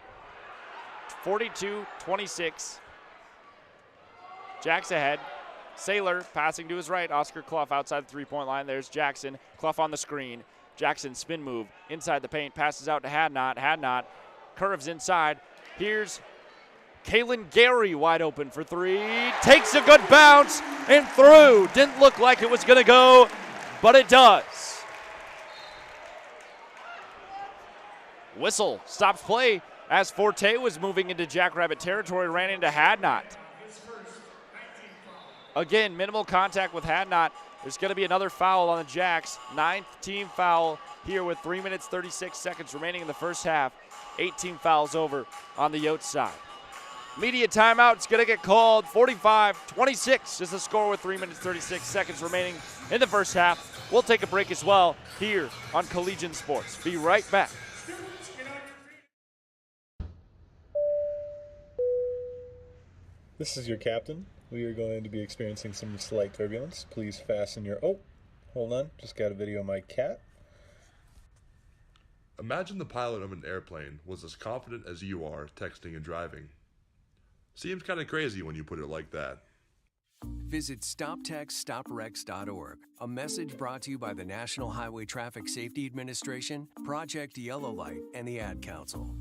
42-26. Jacks ahead. Saylor passing to his right. Oscar Clough outside the three-point line. There's Jackson. Clough on the screen. Jackson spin move inside the paint. Passes out to Hadnot. Hadnot curves inside. Here's Kaylin Gary wide open for three. Takes a good bounce and through. Didn't look like it was going to go. but it does. Whistle stops play as Forte was moving into Jackrabbit territory, ran into Hadnot. Again, minimal contact with Hadnot. There's going to be another foul on the Jacks. 9th team foul here with 3 minutes, 36 seconds remaining in the first half. 18 fouls over on the Yotes side. Media timeout is going to get called. 45-26 is the score with 3 minutes, 36 seconds remaining in the first half. We'll take a break as well here on Collegiate Sports. Be right back. This is your captain. We are going to be experiencing some slight turbulence. Please fasten your... Oh, hold on. Just got a video of my cat. Imagine the pilot of an airplane was as confident as you are texting and driving. Seems kind of crazy when you put it like that. Visit StopTextStopWrecks.org. A message brought to you by the National Highway Traffic Safety Administration, Project Yellow Light, and the Ad Council.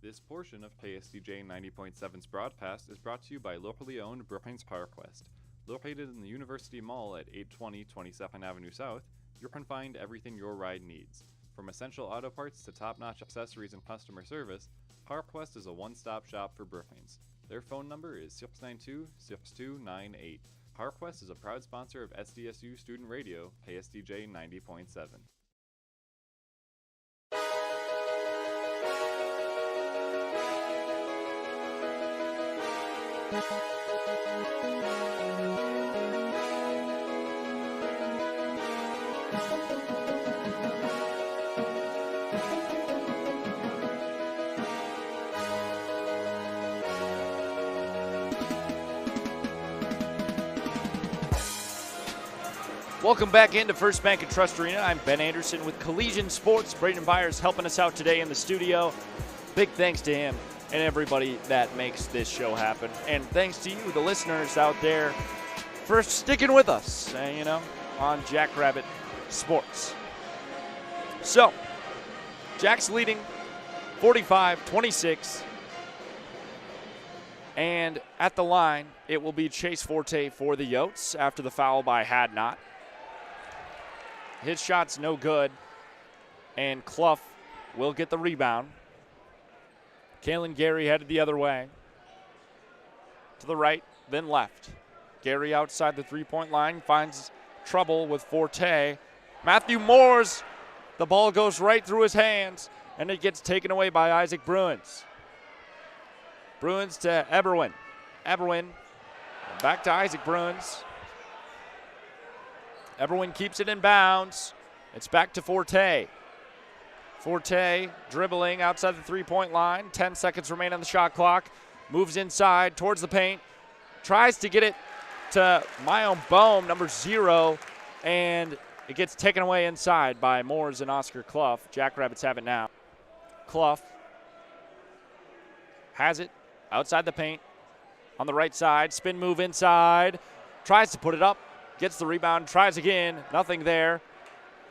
This portion of KSDJ 90.7's broadcast is brought to you by locally owned Brookings PowerQuest. Located in the University Mall at 820 22nd Avenue South, you can find everything your ride needs. From essential auto parts to top-notch accessories and customer service, PowerQuest is a one-stop shop for Brookings. Their phone number is 692-6298. PowerQuest is a proud sponsor of SDSU Student Radio, KSDJ 90.7. Welcome back into First Bank and Trust Arena. I'm Ben Anderson with Collegiate Sports. Braden Byers helping us out today in the studio. Big thanks to him and everybody that makes this show happen. And thanks to you, the listeners out there, for sticking with us, on Jackrabbit Sports. So, Jack's leading 45-26. And at the line, it will be Chase Forte for the Yotes after the foul by Hadnot. His shot's no good, and Clough will get the rebound. Kalen Gary headed the other way. To the right, then left. Gary outside the three-point line finds trouble with Forte. Matthew Moores, the ball goes right through his hands, and it gets taken away by Isaac Bruins. Bruins to Eberwin. Eberwin back to Isaac Bruins. Eberwin keeps it in bounds. It's back to Forte. Forte dribbling outside the three-point line. 10 seconds remain on the shot clock. Moves inside towards the paint. Tries to get it to Mayon Bohm, number 0, and it gets taken away inside by Moores and Oscar Clough. Jackrabbits have it now. Clough has it outside the paint on the right side. Spin move inside. Tries to put it up. Gets the rebound, tries again, nothing there.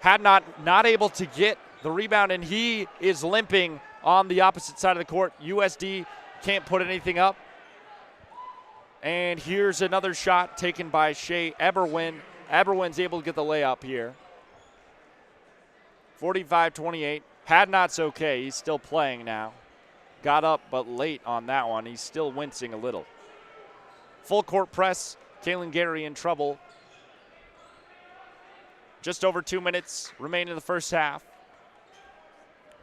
Hadnot not able to get the rebound, and he is limping on the opposite side of the court. USD can't put anything up. And here's another shot taken by Shea Eberwin. Eberwin's able to get the layup here. 45-28. Hadnot's okay. He's still playing now. Got up, but late on that one. He's still wincing a little. Full court press. Kalen Gary in trouble. Just over 2 minutes remain in the first half.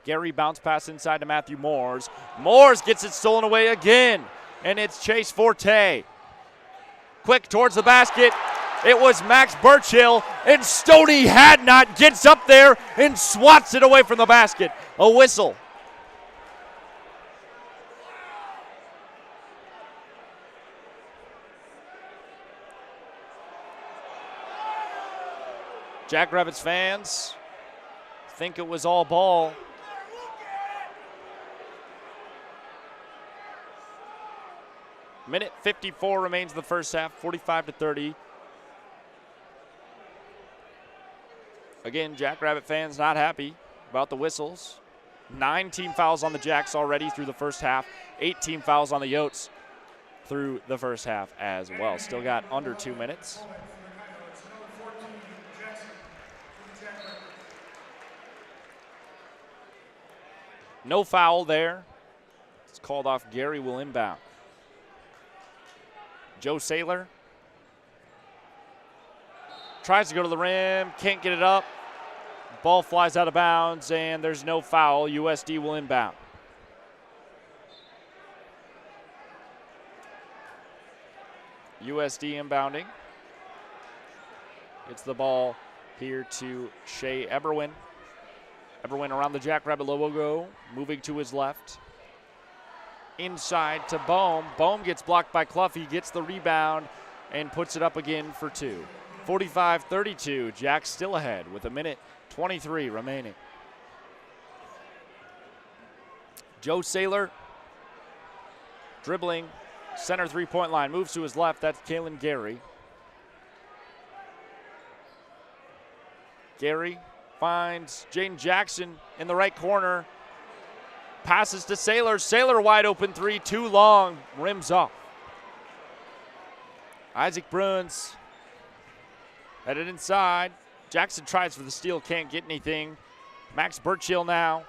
Gary bounce pass inside to Matthew Moores. Moores gets it stolen away again, and it's Chase Forte. Quick towards the basket. It was Max Burchill, and Stoney Hadnot gets up there and swats it away from the basket. A whistle. Jackrabbits fans think it was all ball. Minute 54 remains in the first half, 45-30. Again, Jackrabbit fans not happy about the whistles. 9 team fouls on the Jacks already through the first half, 8 team fouls on the Yotes. through the first half as well. Still got under 2 minutes. No foul there. It's called off. Gary will inbound. Joe Saylor tries to go to the rim, can't get it up. Ball flies out of bounds, and there's no foul. USD will inbound. USD inbounding. Gets the ball here to Shea Eberwin. Eberwin around the Jackrabbit logo, moving to his left. Inside to Bohm. Bohm gets blocked by Clough. He gets the rebound and puts it up again for two. 45-32. Jack still ahead with 1:23 remaining. Joe Saylor dribbling, center three-point line, moves to his left. That's Kalen Gary. Gary finds Jaden Jackson in the right corner. Passes to Saylor. Saylor wide open three, too long, rims off. Isaac Bruins headed inside. Jackson tries for the steal, can't get anything. Max Burchill now.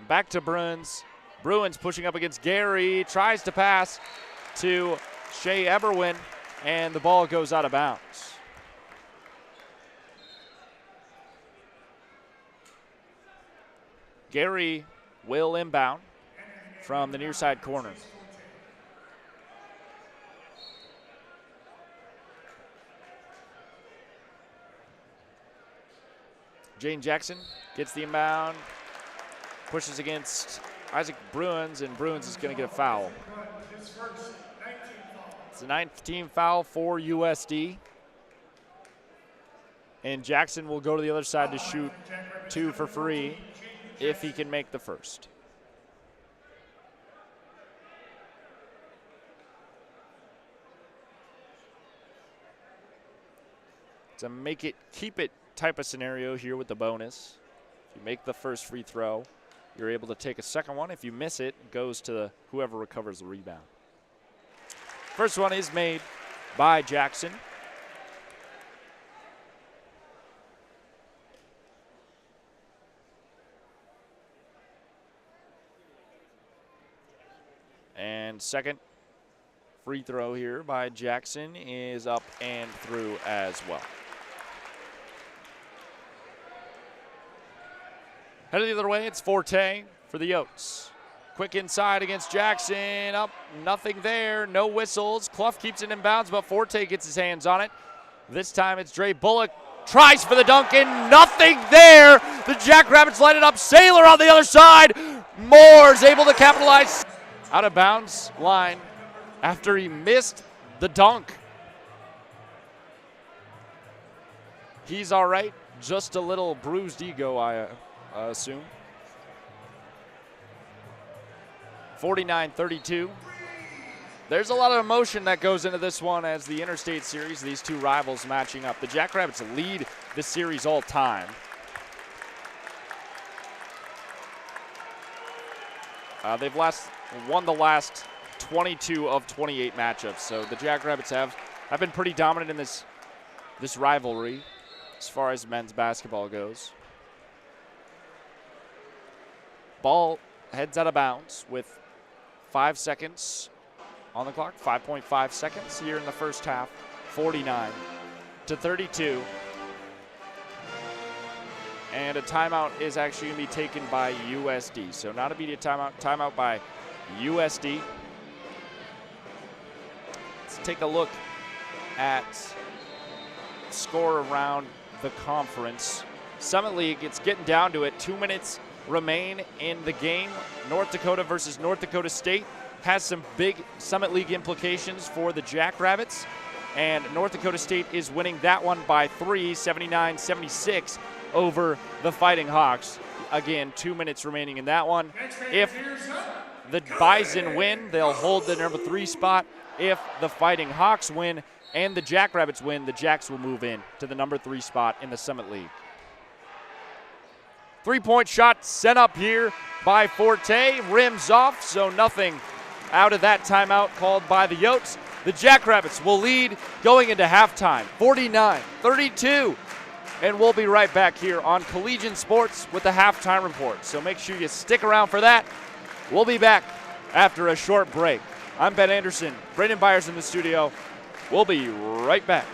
Back to Bruins. Bruins pushing up against Gary. Tries to pass to Shea Eberwin, and the ball goes out of bounds. Gary will inbound from the near side corner. Jane Jackson gets the inbound, pushes against Isaac Bruins, and Bruins is going to get a foul. It's a 19th foul for USD. And Jackson will go to the other side to shoot two for free if he can make the first. It's a make it, keep it type of scenario here with the bonus. If you make the first free throw, you're able to take a second one. If you miss it, it goes to whoever recovers the rebound. First one is made by Jackson. And second free throw here by Jackson is up and through as well. Headed the other way, it's Forte for the Yotes. Quick inside against Jackson. Up, nothing there, no whistles. Clough keeps it in bounds, but Forte gets his hands on it. This time it's Dre Bullock. Tries for the dunk and nothing there. The Jackrabbits light it up. Saylor on the other side. Moore's able to capitalize. Out of bounds line after he missed the dunk. He's all right. Just a little bruised ego, I assume. 49-32. There's a lot of emotion that goes into this one as the Interstate series, these two rivals matching up. The Jackrabbits lead the series all time. They've won the last 22 of 28 matchups, so the Jackrabbits have been pretty dominant in this rivalry as far as men's basketball goes. Ball heads out of bounds with 5 seconds on the clock, 5.5 seconds here in the first half, 49-32. And a timeout is actually going to be taken by USD. So not immediate timeout by USD. Let's take a look at score around the conference. Summit League, it's getting down to it. 2 minutes remain in the game. North Dakota versus North Dakota State has some big Summit League implications for the Jackrabbits. And North Dakota State is winning that one by 3, 79-76 over the Fighting Hawks. Again, 2 minutes remaining in that one. If the Bison win, they'll hold the number 3 spot. If the Fighting Hawks win and the Jackrabbits win, the Jacks will move in to the number 3 spot in the Summit League. 3-point shot sent up here by Forte, rims off, so nothing out of that timeout called by the Yotes. The Jackrabbits will lead going into halftime, 49-32. And we'll be right back here on Collegiate Sports with the halftime report. So make sure you stick around for that. We'll be back after a short break. I'm Ben Anderson. Brandon Byers in the studio. We'll be right back.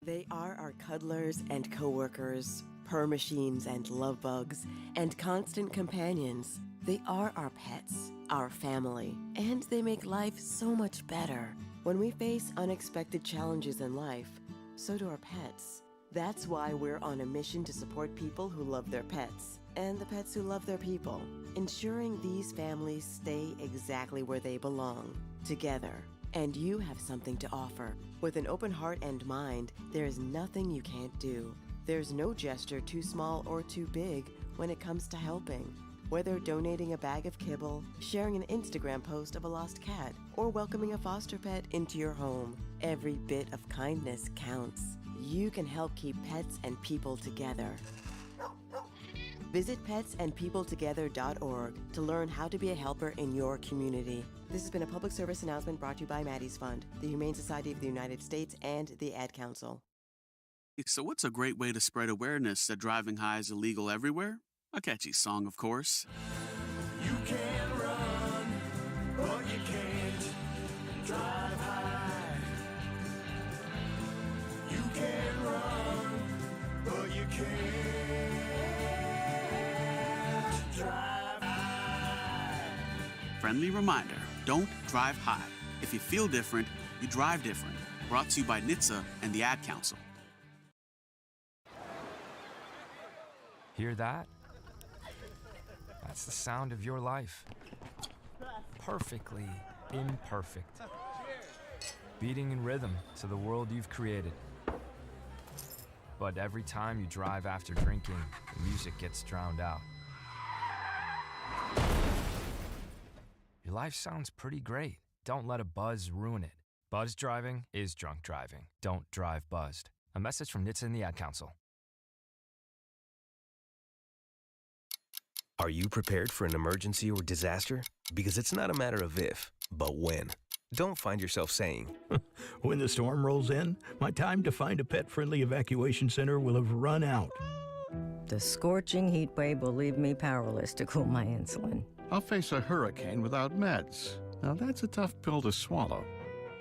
They are our cuddlers and coworkers, purr machines and love bugs, and constant companions. They are our pets, our family, and they make life so much better. When we face unexpected challenges in life, so do our pets. That's why we're on a mission to support people who love their pets, and the pets who love their people, ensuring these families stay exactly where they belong, together. And you have something to offer. With an open heart and mind, there is nothing you can't do. There's no gesture too small or too big when it comes to helping. Whether donating a bag of kibble, sharing an Instagram post of a lost cat, or welcoming a foster pet into your home, every bit of kindness counts. You can help keep pets and people together. Visit petsandpeopletogether.org to learn how to be a helper in your community. This has been a public service announcement brought to you by Maddie's Fund, the Humane Society of the United States, and the Ad Council. So what's a great way to spread awareness that driving high is illegal everywhere? A catchy song, of course. You can run, but you can't drive high. You can run, but you can't drive high. Friendly reminder, don't drive high. If you feel different, you drive different. Brought to you by NHTSA and the Ad Council. Hear that? That's the sound of your life. Perfectly imperfect. Beating in rhythm to the world you've created. But every time you drive after drinking, the music gets drowned out. Your life sounds pretty great. Don't let a buzz ruin it. Buzz driving is drunk driving. Don't drive buzzed. A message from NHTSA and the Ad Council. Are you prepared for an emergency or disaster? Because it's not a matter of if, but when. Don't find yourself saying, when the storm rolls in, my time to find a pet-friendly evacuation center will have run out. The scorching heat wave will leave me powerless to cool my insulin. I'll face a hurricane without meds. Now that's a tough pill to swallow.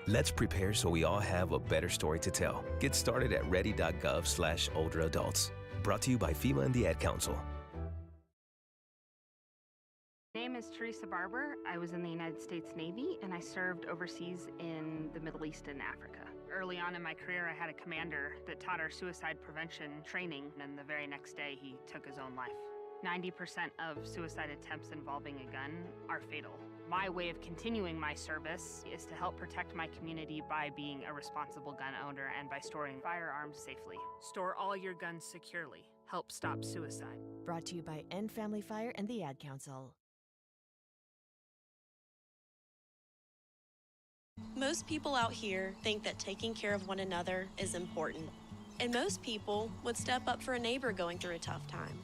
Let's prepare so we all have a better story to tell. Get started at ready.gov/older adults. Brought to you by FEMA and the Ad Council. My name is Teresa Barber. I was in the United States Navy and I served overseas in the Middle East and Africa. Early on in my career, I had a commander that taught our suicide prevention training, and the very next day he took his own life. 90% of suicide attempts involving a gun are fatal. My way of continuing my service is to help protect my community by being a responsible gun owner and by storing firearms safely. Store all your guns securely. Help stop suicide. Brought to you by End Family Fire and the Ad Council. Most people out here think that taking care of one another is important. And most people would step up for a neighbor going through a tough time.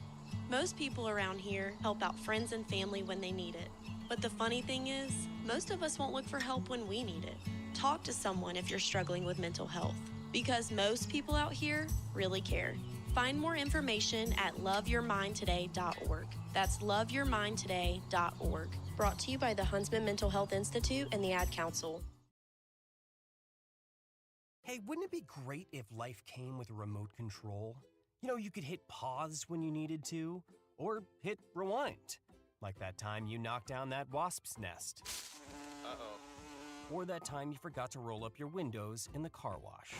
Most people around here help out friends and family when they need it. But the funny thing is, most of us won't look for help when we need it. Talk to someone if you're struggling with mental health, because most people out here really care. Find more information at loveyourmindtoday.org. That's loveyourmindtoday.org. Brought to you by the Huntsman Mental Health Institute and the Ad Council. Hey, wouldn't it be great if life came with a remote control? You know, you could hit pause when you needed to, or hit rewind. Like that time you knocked down that wasp's nest. Uh-oh. Or that time you forgot to roll up your windows in the car wash.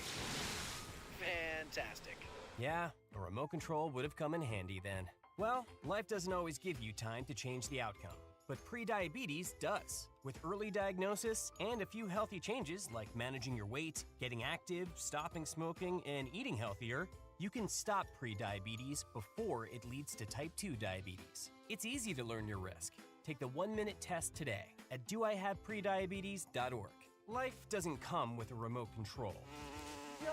Fantastic. Yeah, a remote control would have come in handy then. Well, life doesn't always give you time to change the outcome, but prediabetes does. With early diagnosis and a few healthy changes like managing your weight, getting active, stopping smoking, and eating healthier, you can stop prediabetes before it leads to type 2 diabetes. It's easy to learn your risk. Take the 1-minute test today at doihaveprediabetes.org. Life doesn't come with a remote control. Yikes!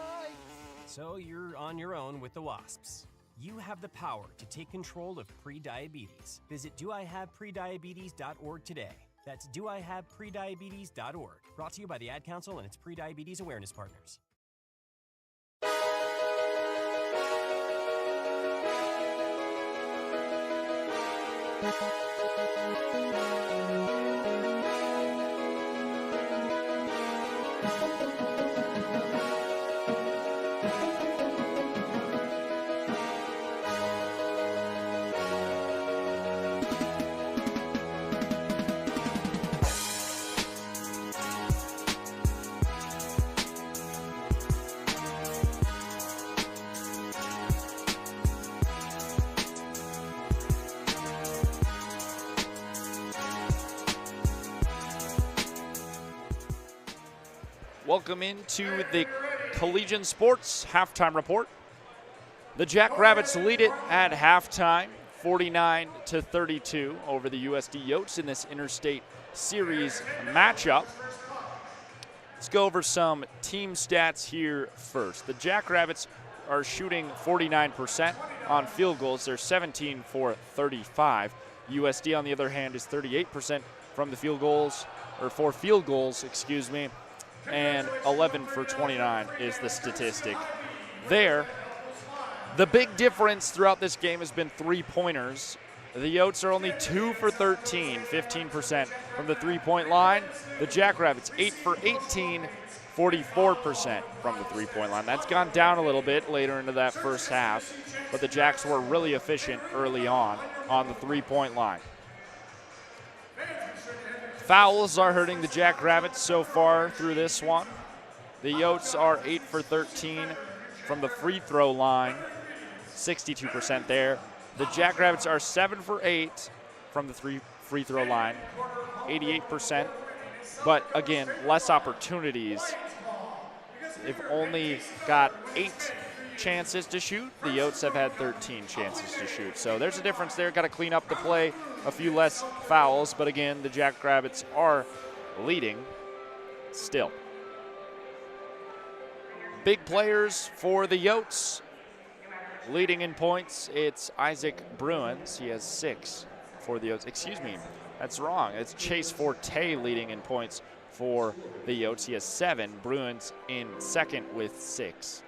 So you're on your own with the wasps. You have the power to take control of prediabetes. Visit doihaveprediabetes.org today. That's doihaveprediabetes.org. Brought to you by the Ad Council and its prediabetes awareness partners. Welcome into the Collegiate Sports Halftime Report. The Jackrabbits lead it at halftime, 49-32 over the USD Yotes in this Interstate Series matchup. Let's go over some team stats here first. The Jackrabbits are shooting 49% on field goals. They're 17 for 35. USD, on the other hand, is 38% from the field goals, or for field goals, excuse me, and 11 for 29 is the statistic there. The big difference throughout this game has been three-pointers. The Yotes are only 2 for 13, 15% from the three-point line. The Jackrabbits 8 for 18, 44% from the three-point line. That's gone down a little bit later into that first half, but the Jacks were really efficient early on the three-point line. Fouls are hurting the Jackrabbits so far through this one. The Yotes are 8 for 13 from the free throw line, 62% there. The Jackrabbits are 7 for 8 from the free throw line, 88%. But again, less opportunities. They've only got 8 chances to shoot. The Yotes have had 13 chances to shoot. So there's a difference there. Got to clean up the play. A few less fouls, but again, the Jackrabbits are leading still. Big players for the Yotes. Leading in points, it's Isaac Bruins. He has 6 for the Yotes. Excuse me, that's wrong. It's Chase Forte leading in points for the Yotes. He has 7. Bruins in second with 6.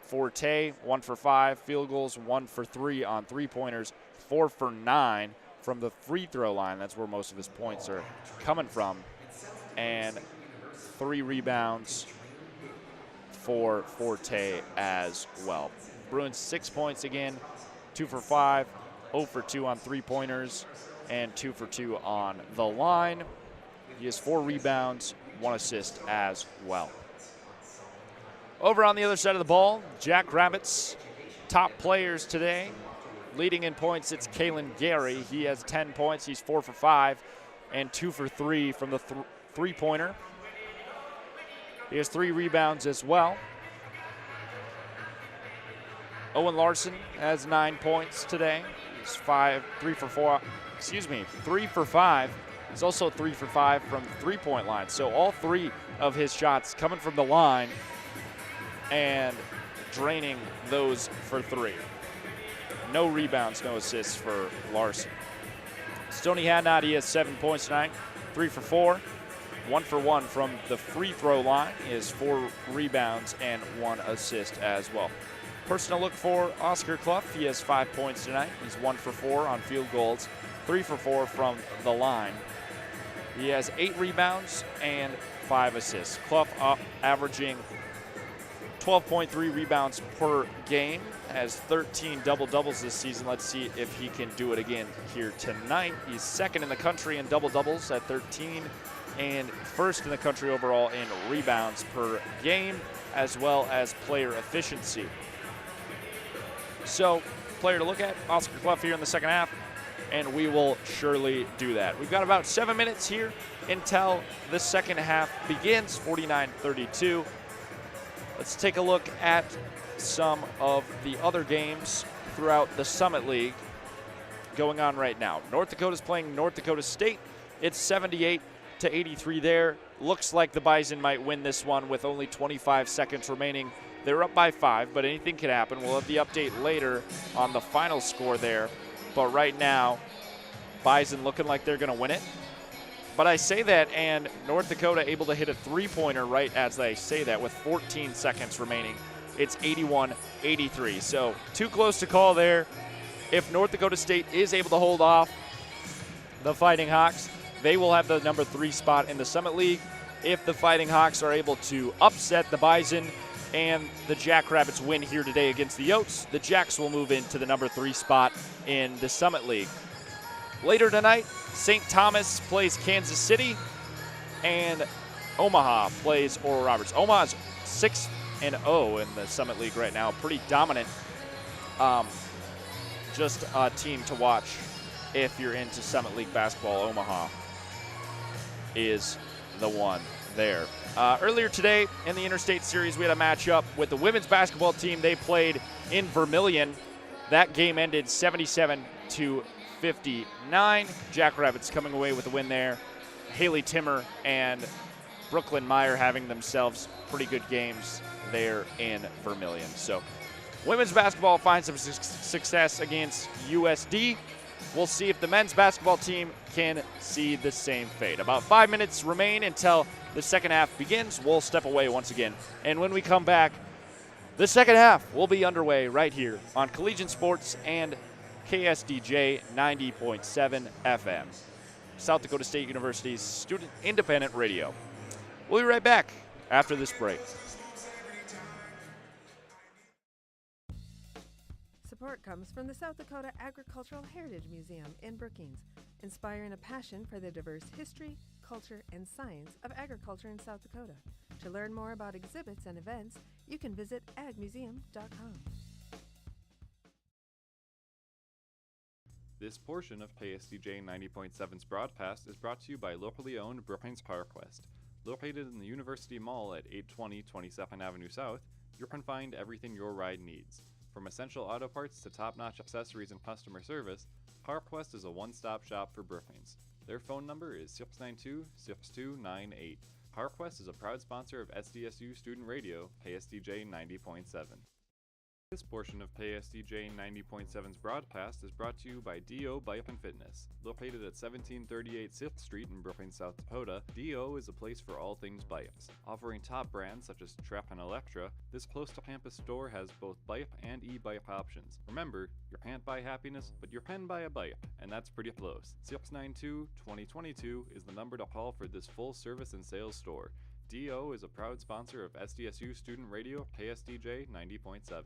Forte, 1 for 5 field goals, 1 for 3 on three-pointers, 4 for 9 from the free throw line. That's where most of his points are coming from. And 3 rebounds for Forte as well. Bruins 6 points again, 2 for 5, 0 for 2 on three-pointers, and 2 for 2 on the line. He has 4 rebounds, 1 assist as well. Over on the other side of the ball, Jackrabbits top players today. Leading in points, it's Kalen Gary. He has 10 points. He's 4 for 5 and 2 for 3 from the three-pointer. He has 3 rebounds as well. Owen Larson has 9 points today. He's 3 for 5. He's also 3 for 5 from the three-point line. So all 3 of his shots coming from the line and draining those for 3. No rebounds, no assists for Larson. Stoney Hadnot, he has 7 points tonight, 3 for 4, 1 for 1 from the free throw line. He has 4 rebounds and 1 assist as well. Person to look for, Oscar Clough. He has 5 points tonight. He's 1 for 4 on field goals, 3 for 4 from the line. He has 8 rebounds and 5 assists. Clough averaging 12.3 rebounds per game, has 13 double-doubles this season. Let's see if he can do it again here tonight. He's second in the country in double-doubles at 13 and first in the country overall in rebounds per game, as well as player efficiency. So, player to look at, Oscar Clough here in the second half, and we will surely do that. We've got about 7 minutes here until the second half begins, 49-32. Let's take a look at some of the other games throughout the Summit League going on right now. North Dakota's playing North Dakota State. It's 81-83 there. Looks like the Bison might win this one with only 25 seconds remaining. They're up by 5, but anything could happen. We'll have the update later on the final score there. But right now, Bison looking like they're going to win it. But I say that, and North Dakota able to hit a three-pointer right as I say that with 14 seconds remaining. It's 81-83. So too close to call there. If North Dakota State is able to hold off the Fighting Hawks, they will have the number 3 spot in the Summit League. If the Fighting Hawks are able to upset the Bison and the Jackrabbits win here today against the Yotes, the Jacks will move into the number 3 spot in the Summit League. Later tonight, St. Thomas plays Kansas City, and Omaha plays Oral Roberts. Omaha's 6-0 in the Summit League right now. Pretty dominant. Just a team to watch if you're into Summit League basketball. Omaha is the one there. Earlier today in the Interstate Series, we had a matchup with the women's basketball team. They played in Vermilion. That game ended 77-59. Jackrabbits coming away with a win there. Haley Timmer and Brooklyn Meyer having themselves pretty good games there in Vermilion. So women's basketball finds some success against USD. We'll see if the men's basketball team can see the same fate. About 5 minutes remain until the second half begins. We'll step away once again. And when we come back, the second half will be underway right here on Collegiate Sports and KSDJ 90.7 FM, South Dakota State University's student independent radio. We'll be right back after this break. Support comes from the South Dakota Agricultural Heritage Museum in Brookings, inspiring a passion for the diverse history, culture, and science of agriculture in South Dakota. To learn more about exhibits and events, you can visit agmuseum.com. This portion of KSDJ 90.7's broadcast is brought to you by locally owned Brookings PowerQuest. Located in the University Mall at 820 22nd Avenue South, you can find everything your ride needs. From essential auto parts to top-notch accessories and customer service, PowerQuest is a one-stop shop for Brookings. Their phone number is 692-6298. PowerQuest is a proud sponsor of SDSU Student Radio, KSDJ 90.7. This portion of KSDJ 90.7's broadcast is brought to you by D.O. Bike and Fitness. Located at 1738 6th Street in Brookings, South Dakota, D.O. is a place for all things bikes. Offering top brands such as Trek and Electra, this close-to-campus store has both bike and e-bike options. Remember, you can't buy happiness, but you can buy a bike, and that's pretty close. 692-2022 is the number to call for this full-service and sales store. D.O. is a proud sponsor of SDSU Student Radio, KSDJ 90.7.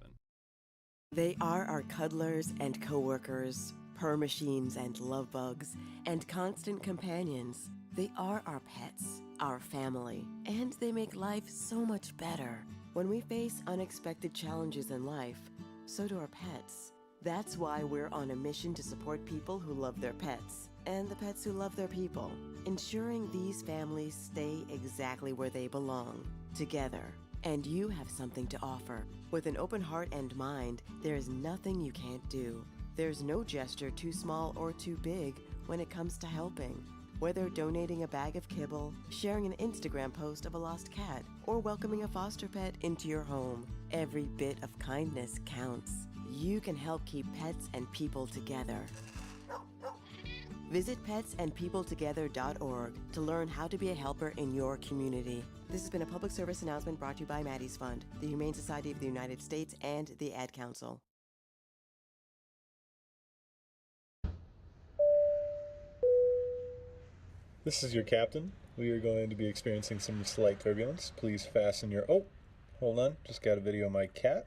They are our cuddlers and coworkers, purr machines and love bugs, and constant companions. They are our pets, our family, and they make life so much better. When we face unexpected challenges in life, so do our pets. That's why we're on a mission to support people who love their pets, and the pets who love their people, ensuring these families stay exactly where they belong, together. And you have something to offer. With an open heart and mind, there is nothing you can't do. There's no gesture too small or too big when it comes to helping. Whether donating a bag of kibble, sharing an Instagram post of a lost cat, or welcoming a foster pet into your home, every bit of kindness counts. You can help keep pets and people together. Visit petsandpeopletogether.org to learn how to be a helper in your community. This has been a public service announcement brought to you by Maddie's Fund, the Humane Society of the United States, and the Ad Council. This is your captain. We are going to be experiencing some slight turbulence. Please fasten your... Oh, hold on. Just got a video of my cat.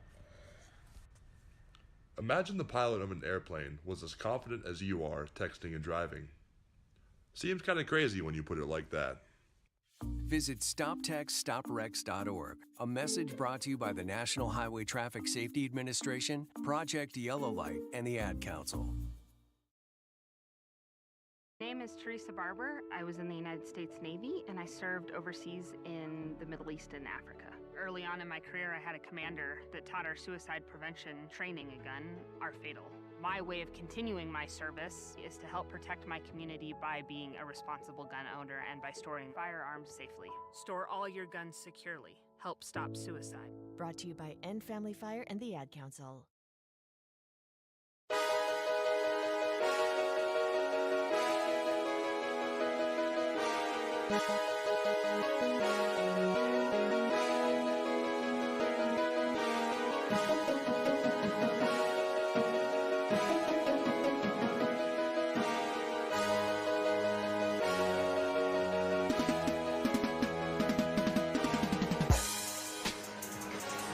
Imagine the pilot of an airplane was as confident as you are texting and driving. Seems kind of crazy when you put it like that. Visit StopTextStopWrecks.org. A message brought to you by the National Highway Traffic Safety Administration, Project Yellow Light, and the Ad Council. My name is Teresa Barber. I was in the United States Navy, and I served overseas in the Middle East and Africa. Early on in my career, I had a commander that taught our suicide prevention training a gun, our fatal. My way of continuing my service is to help protect my community by being a responsible gun owner and by storing firearms safely. Store all your guns securely. Help stop suicide. Brought to you by End Family Fire and the Ad Council.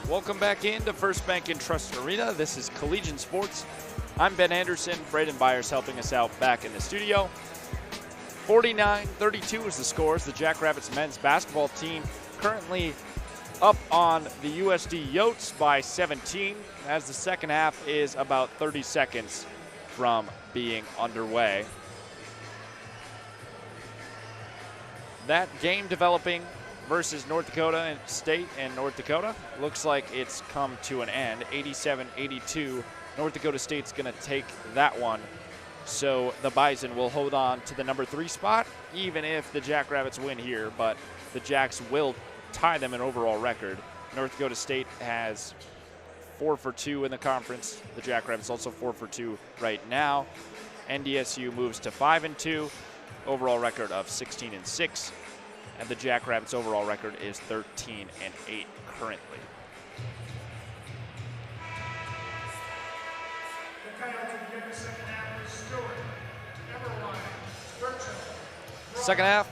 Welcome back into First Bank and Trust Arena. This is Collegiate Sports. I'm Ben Anderson. Braden Byers helping us out back in the studio. 49-32 is the score as the Jackrabbits men's basketball team currently up on the USD Yotes by 17 as the second half is about 30 seconds from being underway. That game developing versus North Dakota State and North Dakota looks like it's come to an end. 87-82. North Dakota State's going to take that one. So the Bison will hold on to the number 3 spot, even if the Jackrabbits win here, but the Jacks will tie them in overall record. North Dakota State has 4 for 2 in the conference. The Jackrabbits also 4 for 2 right now. NDSU moves to 5-2, overall record of 16-6. And the Jackrabbits' overall record is 13-8 currently. Second half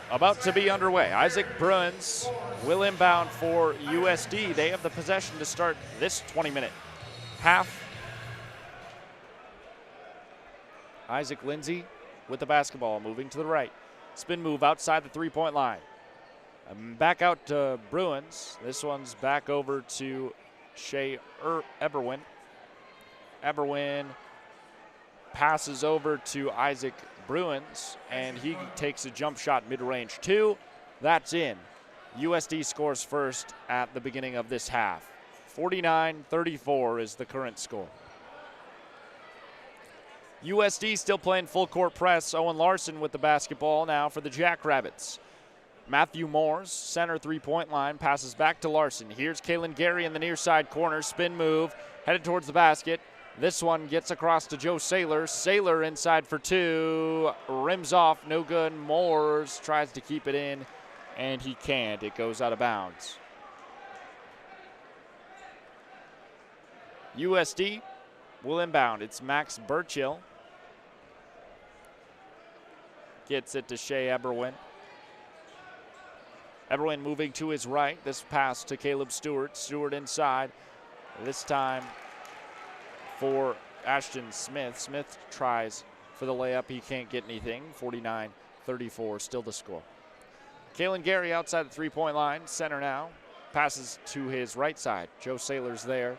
about to be underway. Isaac Bruins will inbound for USD. They have the possession to start this 20-minute half. Isaac Lindsay with the basketball, moving to the right. Spin move outside the three-point line. Back out to Bruins. This one's back over to Shea Eberwin. Eberwin passes over to Isaac Bruins, and he takes a jump shot mid-range 2. That's in. USD scores first at the beginning of this half. 49-34 is the current score. USD still playing full court press. Owen Larson with the basketball now for the Jackrabbits. Matthew Moores, center three-point line, passes back to Larson. Here's Kalen Gary in the near side corner. Spin move, headed towards the basket. This one gets across to Joe Saylor. Saylor inside for 2. Rims off, no good. Moores tries to keep it in, and he can't. It goes out of bounds. USD will inbound. It's Max Burchill. Gets it to Shea Eberwin. Eberwin moving to his right. This pass to Caleb Stewart. Stewart inside. This time for Ashton Smith. Smith tries for the layup. He can't get anything. 49-34 still the score. Kalen Gary outside the three-point line. Center now. Passes to his right side. Joe Saylor's there.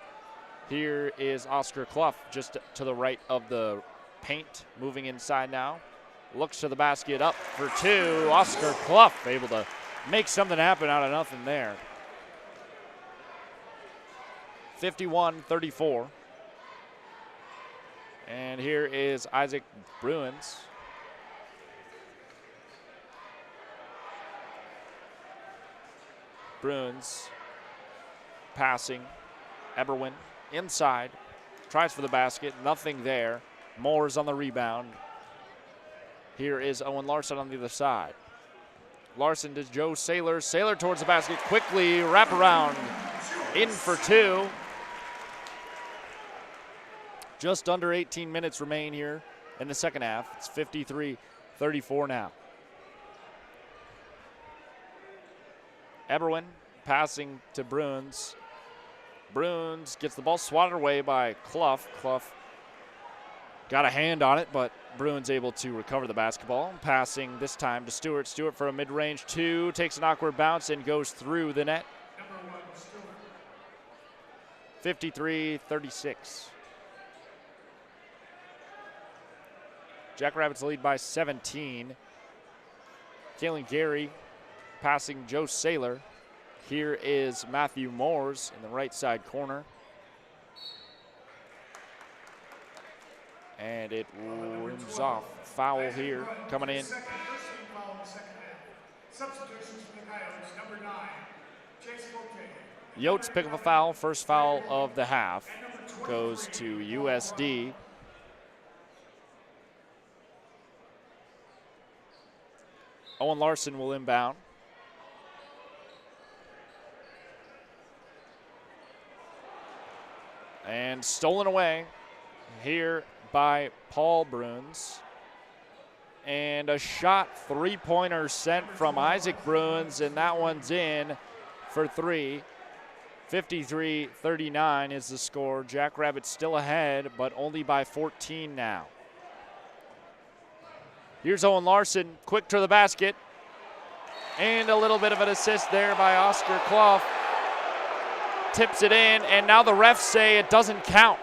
Here is Oscar Clough just to the right of the paint. Moving inside now. Looks to the basket, up for 2. Oscar Clough able to make something happen out of nothing there. 51-34. And here is Isaac Bruins. Bruins passing. Eberwin inside. Tries for the basket. Nothing there. Moore's on the rebound. Here is Owen Larson on the other side. Larson to Joe Saylor. Saylor towards the basket. Quickly wrap around. In for 2. Just under 18 minutes remain here in the second half. It's 53-34 now. Eberwin passing to Bruins. Bruins gets the ball swatted away by Clough. Clough got a hand on it, but Bruins able to recover the basketball. Passing this time to Stewart. Stewart for a mid-range 2. Takes an awkward bounce and goes through the net. 53-36. Jackrabbits lead by 17. Kalen Gary passing Joe Saylor. Here is Matthew Moores in the right side corner. And it rims off. Foul here coming in. First team foul in the second half. Substitutions for the Coyotes, number 9, Chase Forte. Yotes pick up a foul. First foul of the half goes to USD. Owen Larson will inbound. And stolen away here by Paul Bruins. And a shot three-pointer sent from Isaac Bruins, and that one's in for three. 53-39 is the score. Jackrabbit still ahead, but only by 14 now. Here's Owen Larson, quick to the basket. And a little bit of an assist there by Oscar Clough. Tips it in, and now the refs say it doesn't count.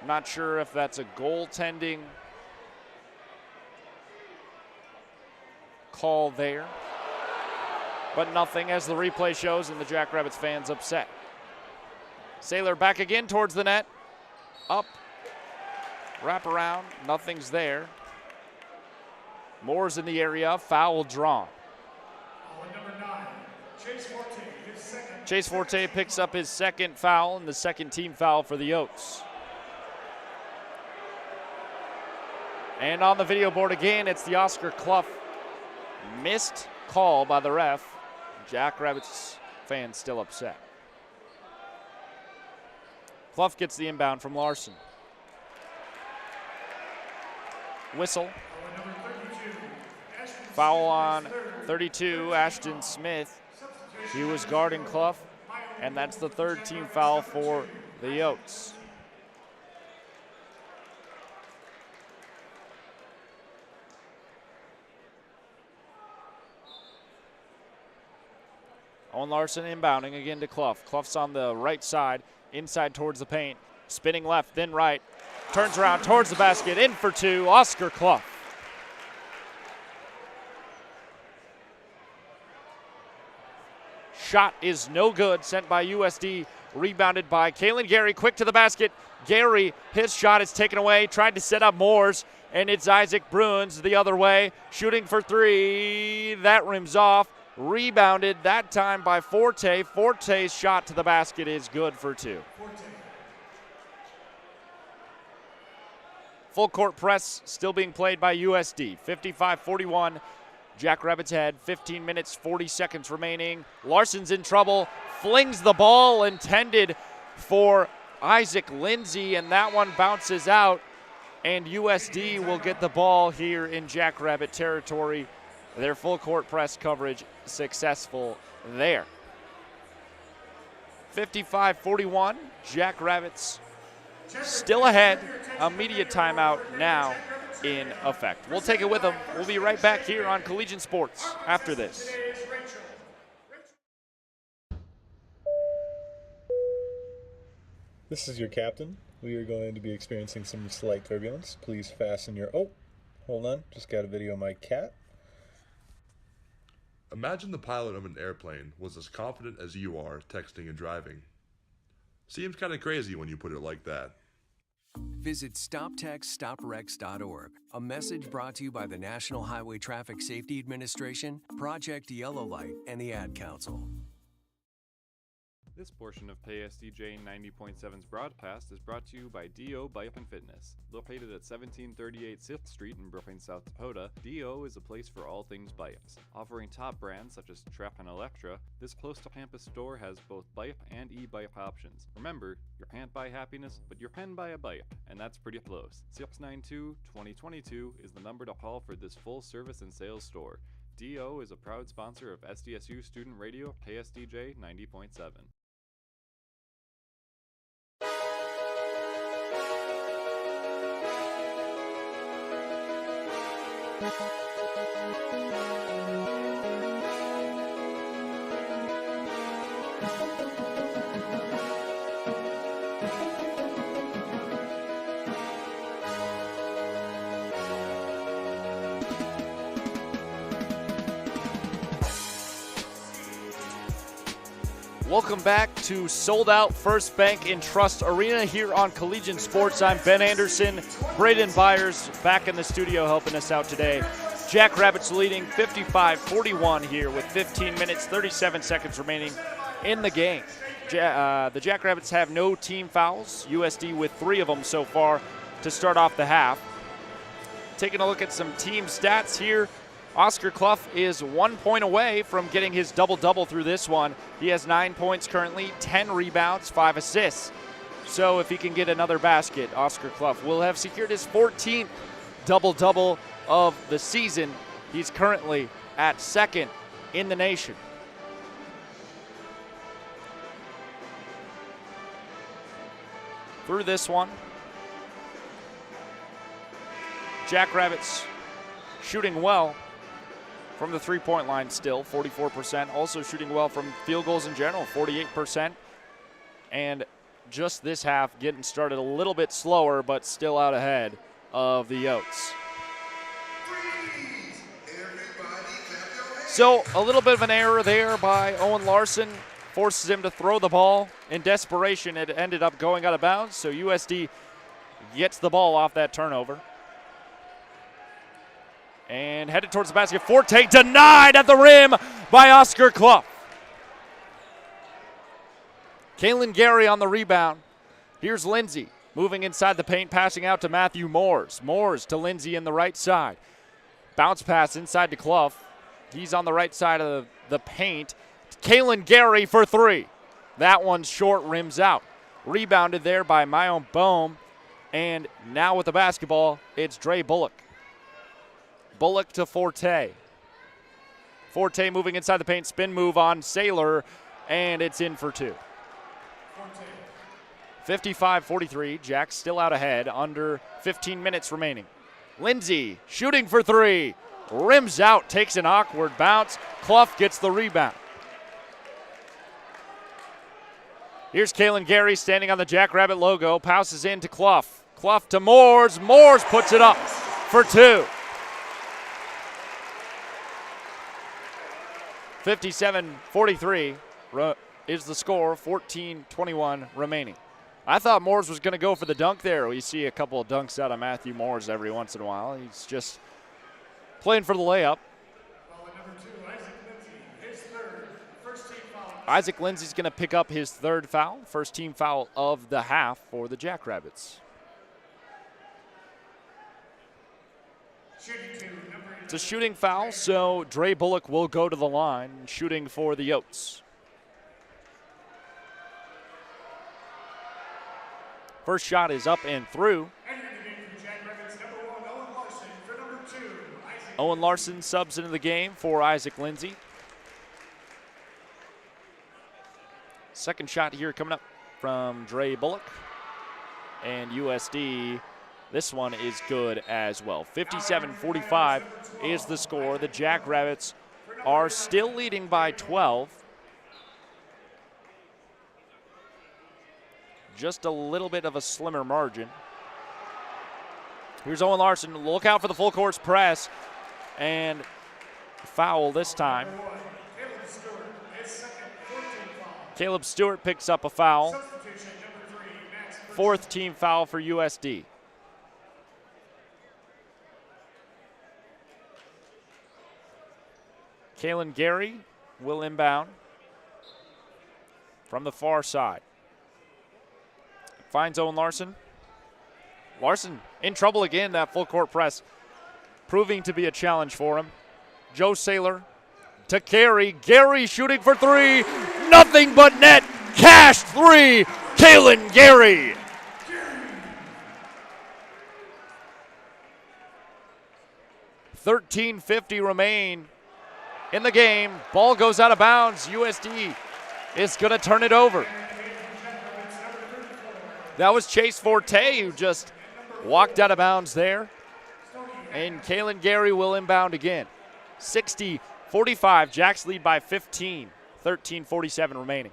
Not sure if that's a goaltending call there, but nothing as the replay shows, and the Jackrabbits fans upset. Saylor back again towards the net. Up, wrap around, nothing's there. Moore's in the area, foul drawn. Number 9, Chase Forte, his second. Chase Forte picks up his second foul and the second team foul for the Yotes. And on the video board again, it's the Oscar Clough missed call by the ref. Jackrabbits fans still upset. Clough gets the inbound from Larson. Whistle. Foul on 32, Ashton Smith. He was guarding Clough, and that's the third team foul for the Yotes. Owen Larson inbounding again to Clough. Clough's on the right side, inside towards the paint. Spinning left, then right. Turns around towards the basket, in for two, Oscar Clough. Shot is no good, sent by USD, rebounded by Kalen Gary, quick to the basket. Gary, his shot is taken away, tried to set up Moore's, and it's Isaac Bruins the other way, shooting for three. That rims off. Rebounded that time by Forte. Forte's shot to the basket is good for two. Full court press still being played by USD. 55-41. Jackrabbits had 15 minutes, 40 seconds remaining. Larson's in trouble, flings the ball intended for Isaac Lindsay, and that one bounces out, and USD will get the ball here in Jackrabbit territory. Their full court press coverage successful there. 55-41, Jackrabbits still ahead. Immediate timeout now in effect. We'll take it with them. We'll be right back here on Collegiate Sports after this. This is your captain. We are going to be experiencing some slight turbulence. Please fasten your... Oh, hold on. Just got a video of my cat. Imagine the pilot of an airplane was as confident as you are texting and driving. Seems kind of crazy when you put it like that. Visit StopTextStopWrecks.org. A message brought to you by the National Highway Traffic Safety Administration, Project Yellow Light, and the Ad Council. This portion of KSDJ 90.7's broadcast is brought to you by D.O. Bike and Fitness. Located at 1738 6th Street in Brookings, South Dakota, D.O. is a place for all things bikes. Offering top brands such as Trap and Electra, this close-to-campus store has both bike and e-bike options. Remember, you can't buy happiness, but you can buy a bike, and that's pretty close. 692-2022 is the number to call for this full-service and sales store. D.O. is a proud sponsor of SDSU Student Radio KSDJ 90.7. Welcome back to Sold Out First Bank and Trust Arena here on Collegiate Sports. I'm Ben Anderson. Braden Byers back in the studio helping us out today. Jackrabbits leading 55-41 here with 15 minutes, 37 seconds remaining in the game. The Jackrabbits have no team fouls, USD with 3 of them so far to start off the half. Taking a look at some team stats here. Oscar Clough is 1 point away from getting his double-double through this one. He has 9 points currently, 10 rebounds, 5 assists. So if he can get another basket, Oscar Clough will have secured his 14th double-double of the season. He's currently at 2nd in the nation. Through this one, Jackrabbits shooting well from the three-point line still, 44%. Also shooting well from field goals in general, 48%. And just this half getting started a little bit slower, but still out ahead of the Yotes. So a little bit of an error there by Owen Larson. Forces him to throw the ball. In desperation, it ended up going out of bounds. So USD gets the ball off that turnover. And headed towards the basket. Forte denied at the rim by Oscar Clough. Kalen Gary on the rebound. Here's Lindsey moving inside the paint, passing out to Matthew Moores. Moores to Lindsey in the right side. Bounce pass inside to Clough. He's on the right side of the paint. Kalen Gary for 3. That one's short, rims out. Rebounded there by Mayon Bohm. And now with the basketball, it's Dre Bullock. Bullock to Forte. Forte moving inside the paint, spin move on Saylor, and it's in for 2. 55-43, Jack still out ahead, under 15 minutes remaining. Lindsey shooting for 3, rims out, takes an awkward bounce. Clough gets the rebound. Here's Kalen Gary standing on the Jackrabbit logo, passes in to Clough. Clough to Moores, Moores puts it up for 2. 57-43 is the score, 14-21 remaining. I thought Moores was going to go for the dunk there. We see a couple of dunks out of Matthew Moores every once in a while. He's just playing for the layup. Isaac Lindsey's going to pick up his 3rd foul, first team foul of the half for the Jackrabbits. It's a shooting foul, so Dre Bullock will go to the line, shooting for the Yotes. First shot is up and through. Owen Larson subs into the game for Isaac Lindsey. Second shot here coming up from Dre Bullock. And USD, this one is good as well. 57-45 is the score. The Jackrabbits are still leading by 12. Just a little bit of a slimmer margin. Here's Owen Larson. Look out for the full court press. And foul this time. Caleb Stewart picks up a foul. 4th team foul for USD. Kalen Gary will inbound from the far side. Finds Owen Larson. Larson in trouble again, that full court press proving to be a challenge for him. Joe Saylor to Gary. Gary shooting for 3. Nothing but net. Cash 3. Kalen Gary. $13:50 remain in the game. Ball goes out of bounds. USD is going to turn it over. That was Chase Forte who just walked out of bounds there. And Kalen Gary will inbound again. 60-45. Jacks lead by 15. 13:47 remaining.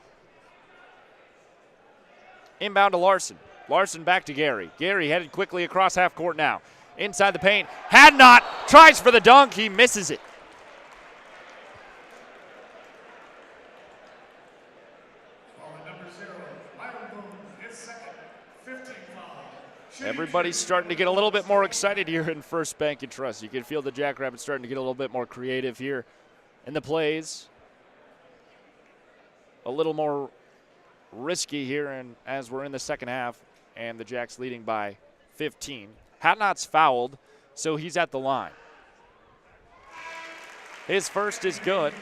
Inbound to Larson. Larson back to Gary. Gary headed quickly across half court now. Inside the paint. Had not. Tries for the dunk. He misses it. Everybody's starting to get a little bit more excited here in First Bank and Trust. You can feel the Jackrabbits starting to get a little bit more creative here in the plays. A little more risky here and as we're in the second half, and the Jacks leading by 15. Hatnot's fouled, so he's at the line. His first is good.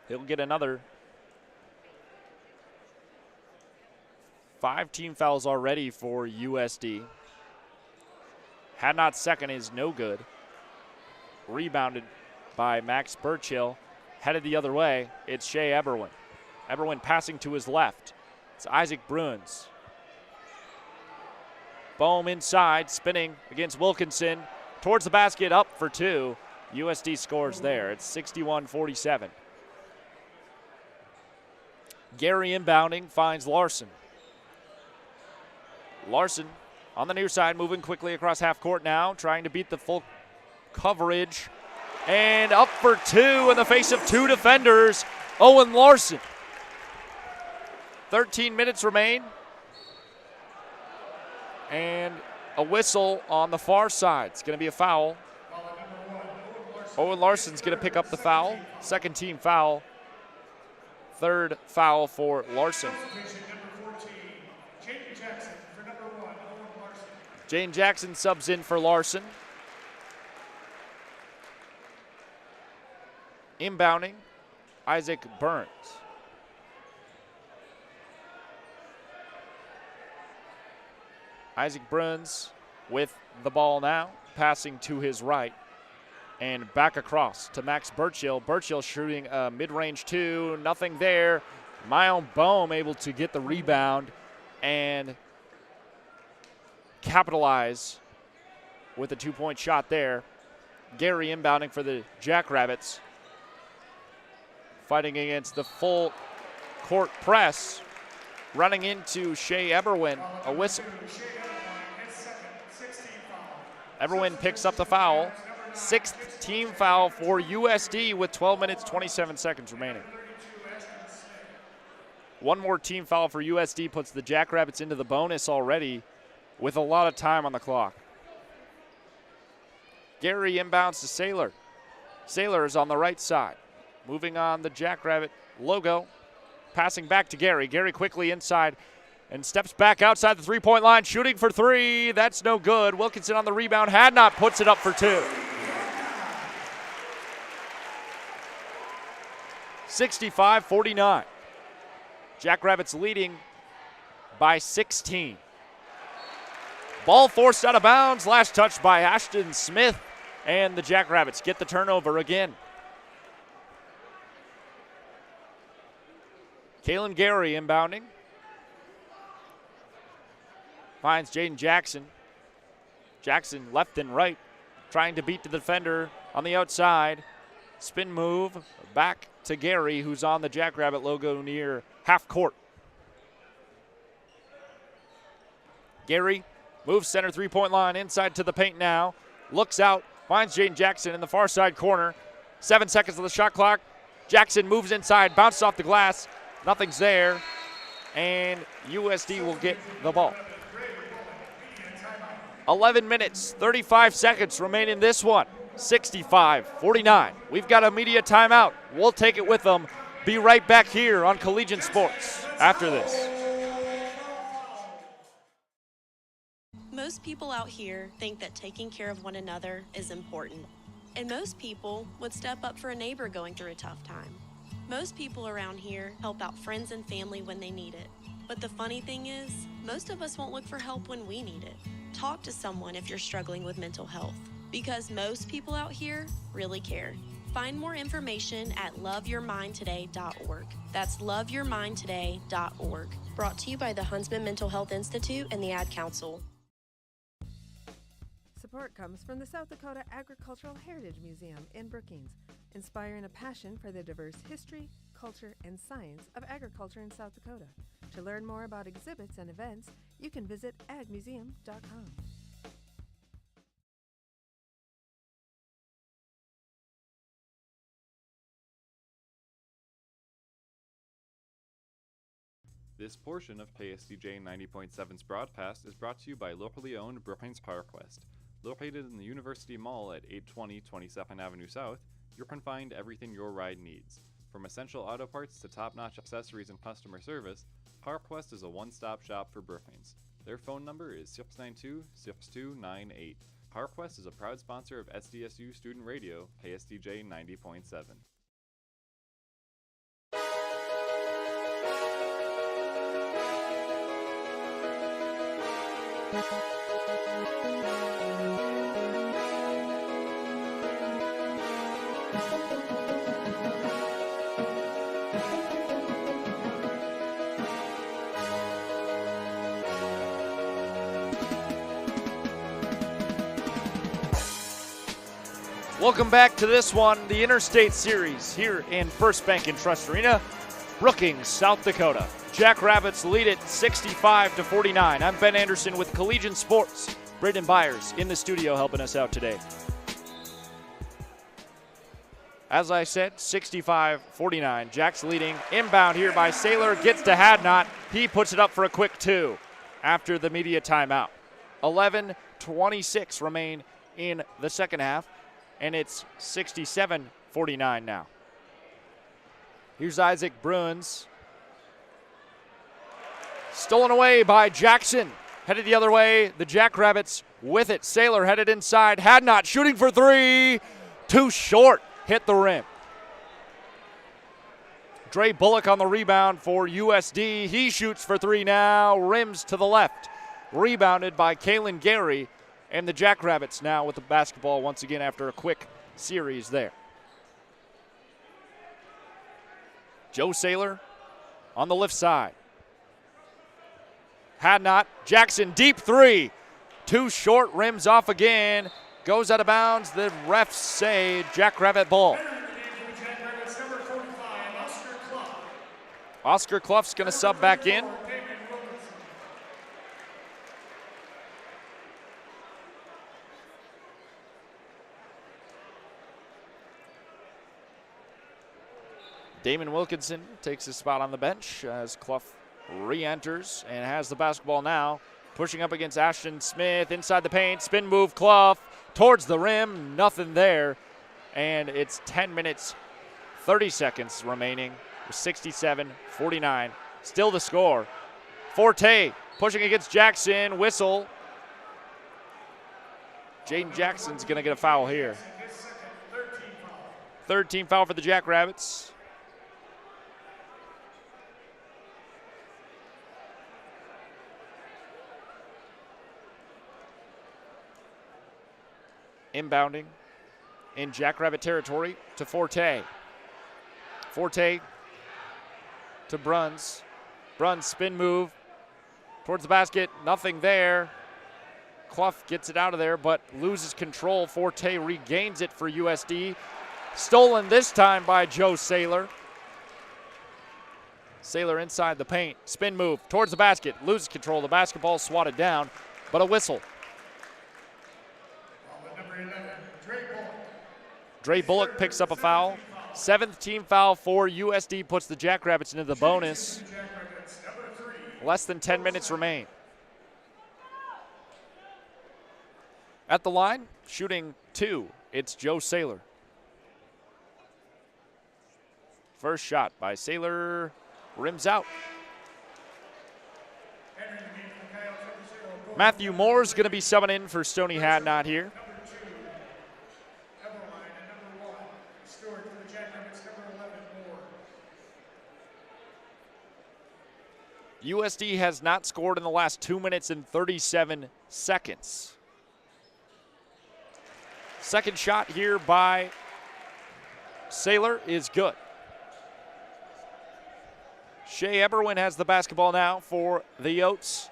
He'll get another. 5 team fouls already for USD. Hadnot's second is no good. Rebounded by Max Burchill. Headed the other way, it's Shea Eberwin. Eberwin passing to his left. It's Isaac Bruins. Bohm inside, spinning against Wilkinson. Towards the basket, up for two. USD scores there. It's 61-47. Gary inbounding, finds Larson. Larson on the near side, moving quickly across half court now, trying to beat the full coverage. And up for two in the face of two defenders, Owen Larson. 13 minutes remain. And a whistle on the far side. It's going to be a foul. Owen Larson's going to pick up the foul. Second team foul. Third foul for Larson. Jane Jackson subs in for Larson. Inbounding, Isaac Burns. Isaac Burns with the ball now, passing to his right. And back across to Max Burchill. Burchill shooting a mid-range two, nothing there. Myon Bohm able to get the rebound and capitalize with a two-point shot there. Gary inbounding for the Jackrabbits. Fighting against the full court press. Running into Shea Eberwin, a whistle. Eberwin picks up the foul. Sixth team foul for USD with 12 minutes, 27 seconds remaining. One more team foul for USD puts the Jackrabbits into the bonus already with a lot of time on the clock. Gary inbounds to Saylor. Saylor is on the right side. Moving on the Jackrabbit logo. Passing back to Gary. Gary quickly inside and steps back outside the three-point line. Shooting for three. That's no good. Wilkinson on the rebound. Hadnot puts it up for two. 65-49. Jackrabbits leading by 16. Ball forced out of bounds. Last touch by Ashton Smith. And the Jackrabbits get the turnover again. Kalen Gary inbounding. Finds Jaden Jackson. Jackson left and right, trying to beat the defender on the outside. Spin move back to Gary, who's on the Jackrabbit logo near half court. Gary moves center three-point line inside to the paint now. Looks out, finds Jaden Jackson in the far side corner. 7 seconds on the shot clock. Jackson moves inside, bounces off the glass. Nothing's there, and USD will get the ball. 11 minutes, 35 seconds remain in this one. 65-49. We've got a media timeout. We'll take it with them. Be right back here on Collegiate Sports after this. Most people out here think that taking care of one another is important. And most people would step up for a neighbor going through a tough time. Most people around here help out friends and family when they need it. But the funny thing is, most of us won't look for help when we need it. Talk to someone if you're struggling with mental health, because most people out here really care. Find more information at loveyourmindtoday.org. That's loveyourmindtoday.org. Brought to you by the Huntsman Mental Health Institute and the Ad Council. Support comes from the South Dakota Agricultural Heritage Museum in Brookings, inspiring a passion for the diverse history, culture, and science of agriculture in South Dakota. To learn more about exhibits and events, you can visit agmuseum.com. This portion of KSDJ 90.7's broadcast is brought to you by locally owned Brookings PowerQuest. Located in the University Mall at 820 22nd Avenue South, you can find everything your ride needs. From essential auto parts to top-notch accessories and customer service, PowerQuest is a one-stop shop for Brookings. Their phone number is 692-6298. PowerQuest is a proud sponsor of SDSU Student Radio, KSDJ 90.7. Welcome back to this one, the Interstate Series here in First Bank and Trust Arena, Brookings, South Dakota. Jackrabbits lead it 65-49. I'm Ben Anderson with Collegiate Sports. Braden Byers in the studio helping us out today. As I said, 65-49. Jack's leading. Inbound here by Saylor. Gets to Hadnot. He puts it up for a quick two after the media timeout. 11:26 remain in the second half, and it's 67-49 now. Here's Isaac Bruins. Stolen away by Jackson. Headed the other way. The Jackrabbits with it. Saylor headed inside. Hadnot shooting for three. Too short. Hit the rim. Dre Bullock on the rebound for USD. He shoots for three now. Rims to the left. Rebounded by Kalen Gary. And the Jackrabbits now with the basketball once again after a quick series there. Joe Saylor on the left side. Hadnot. Jackson deep three. Too short. Rims off again. Goes out of bounds. The refs say Jackrabbit ball. Oscar Clough's going to sub back in. Damon Wilkinson takes his spot on the bench as Clough re-enters and has the basketball now. Pushing up against Ashton Smith inside the paint. Spin move, Clough towards the rim. Nothing there. And it's 10 minutes, 30 seconds remaining. 67-49. Still the score. Forte pushing against Jackson. Whistle. Jaden Jackson's going to get a foul here. Third team foul for the Jackrabbits. Inbounding in Jackrabbit territory to Forte. Forte to Bruns. Bruns spin move towards the basket. Nothing there. Clough gets it out of there but loses control. Forte regains it for USD. Stolen this time by Joe Saylor. Saylor inside the paint. Spin move towards the basket. Loses control of the basketball. Swatted down, but a whistle. Dre Bullock picks up a foul. Seventh team foul for USD puts the Jackrabbits into the bonus. Less than 10 minutes remain. At the line, shooting two, it's Joe Saylor. First shot by Saylor, rims out. Matthew Moore's going to be subbing in for Stoney Hadnot here. USD has not scored in the last 2 minutes and 37 seconds. Second shot here by Saylor is good. Shea Eberwin has the basketball now for the Yotes.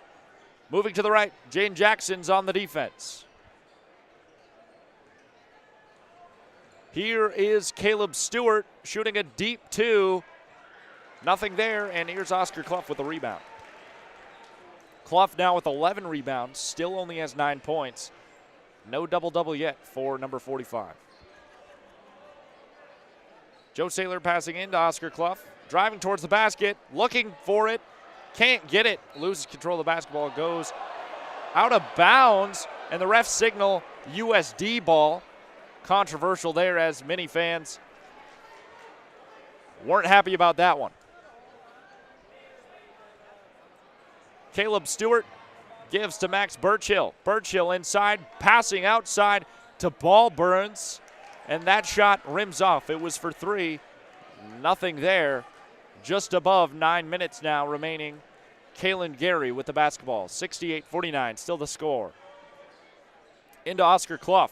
Moving to the right, Jane Jackson's on the defense. Here is Caleb Stewart shooting a deep two. Nothing there, and here's Oscar Clough with a rebound. Clough now with 11 rebounds, still only has 9 points. No double-double yet for number 45. Joe Saylor passing in to Oscar Clough, driving towards the basket, looking for it, Can't get it. Loses control of the basketball. Goes out of bounds. And the refs signal USD ball. Controversial there, as many fans weren't happy about that one. Caleb Stewart gives to Max Birchill. Birchill inside, passing outside to Ball Burns. And that shot rims off. It was for three. Nothing there. Just above 9 minutes now remaining. Kalen Gary with the basketball. 68-49, still the score. Into Oscar Clough.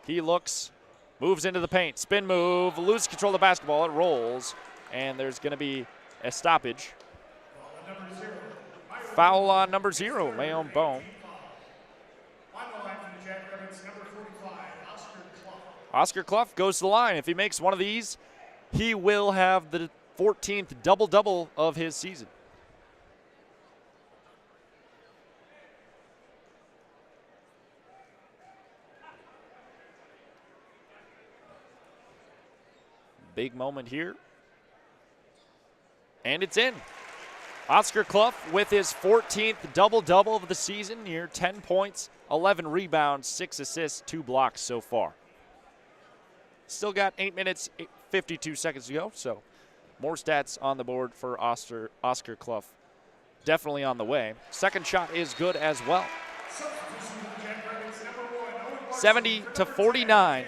He looks, moves into the paint. Spin move, loses control of the basketball. It rolls, and there's going to be a stoppage. Foul on number 0, Mayon Bohm. Oscar Clough goes to the line. If he makes one of these, he will have the 14th double-double of his season. Big moment here. And it's in. Oscar Clough with his 14th double-double of the season, near 10 points, 11 rebounds, 6 assists, 2 blocks so far. Still got 8 minutes, 52 seconds to go, so more stats on the board for Oscar Clough. Definitely on the way. Second shot is good as well. 70-49.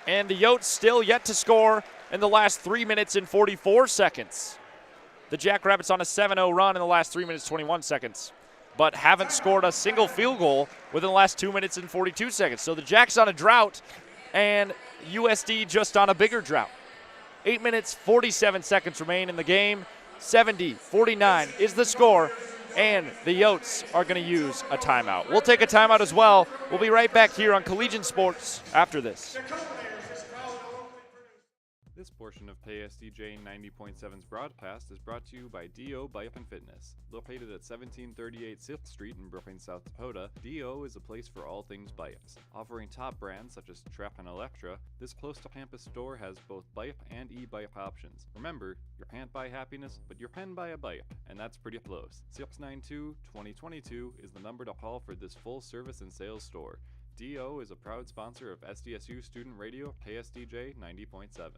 And the Yotes still yet to score in the last 3 minutes and 44 seconds. The Jackrabbits on a 7-0 run in the last 3 minutes, 21 seconds, but haven't scored a single field goal within the last 2 minutes and 42 seconds. So the Jacks on a drought, and USD just on a bigger drought. 8 minutes, 47 seconds remain in the game. 70-49 is the score, and the Yotes are going to use a timeout. We'll take a timeout as well. We'll be right back here on Collegiate Sports after this. This portion of KSDJ 90.7's broadcast is brought to you by D.O. Bike and Fitness. Located at 1738 6th Street in Brookings, South Dakota, D.O. is a place for all things bikes. Offering top brands such as Trap and Electra, this close-to-campus store has both bike and e-bike options. Remember, you can't buy happiness, but you can buy a bike, and that's pretty close. 692-2022 is the number to call for this full-service and sales store. D.O. is a proud sponsor of SDSU Student Radio KSDJ 90.7.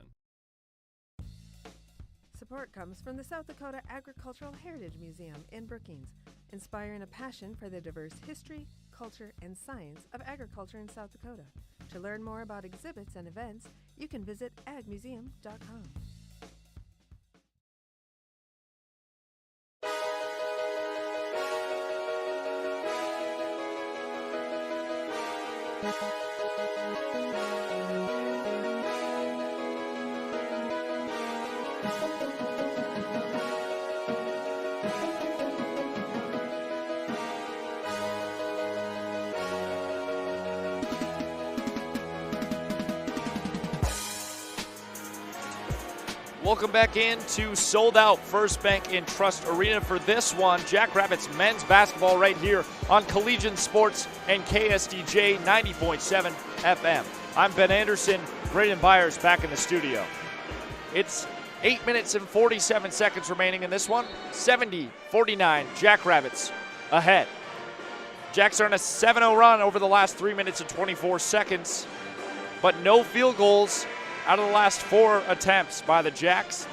Support comes from the South Dakota Agricultural Heritage Museum in Brookings, inspiring a passion for the diverse history, culture, and science of agriculture in South Dakota. To learn more about exhibits and events, you can visit agmuseum.com. Welcome back into sold-out First Bank and Trust Arena for this one. Jackrabbits men's basketball right here on Collegiate Sports and KSDJ 90.7 FM. I'm Ben Anderson. Braden Byers back in the studio. It's 8 minutes and 47 seconds remaining in this one. 70-49, Jackrabbits ahead. Jacks are on a 7-0 run over the last 3 minutes and 24 seconds, but no field goals out of the last 4 attempts by the Jacks.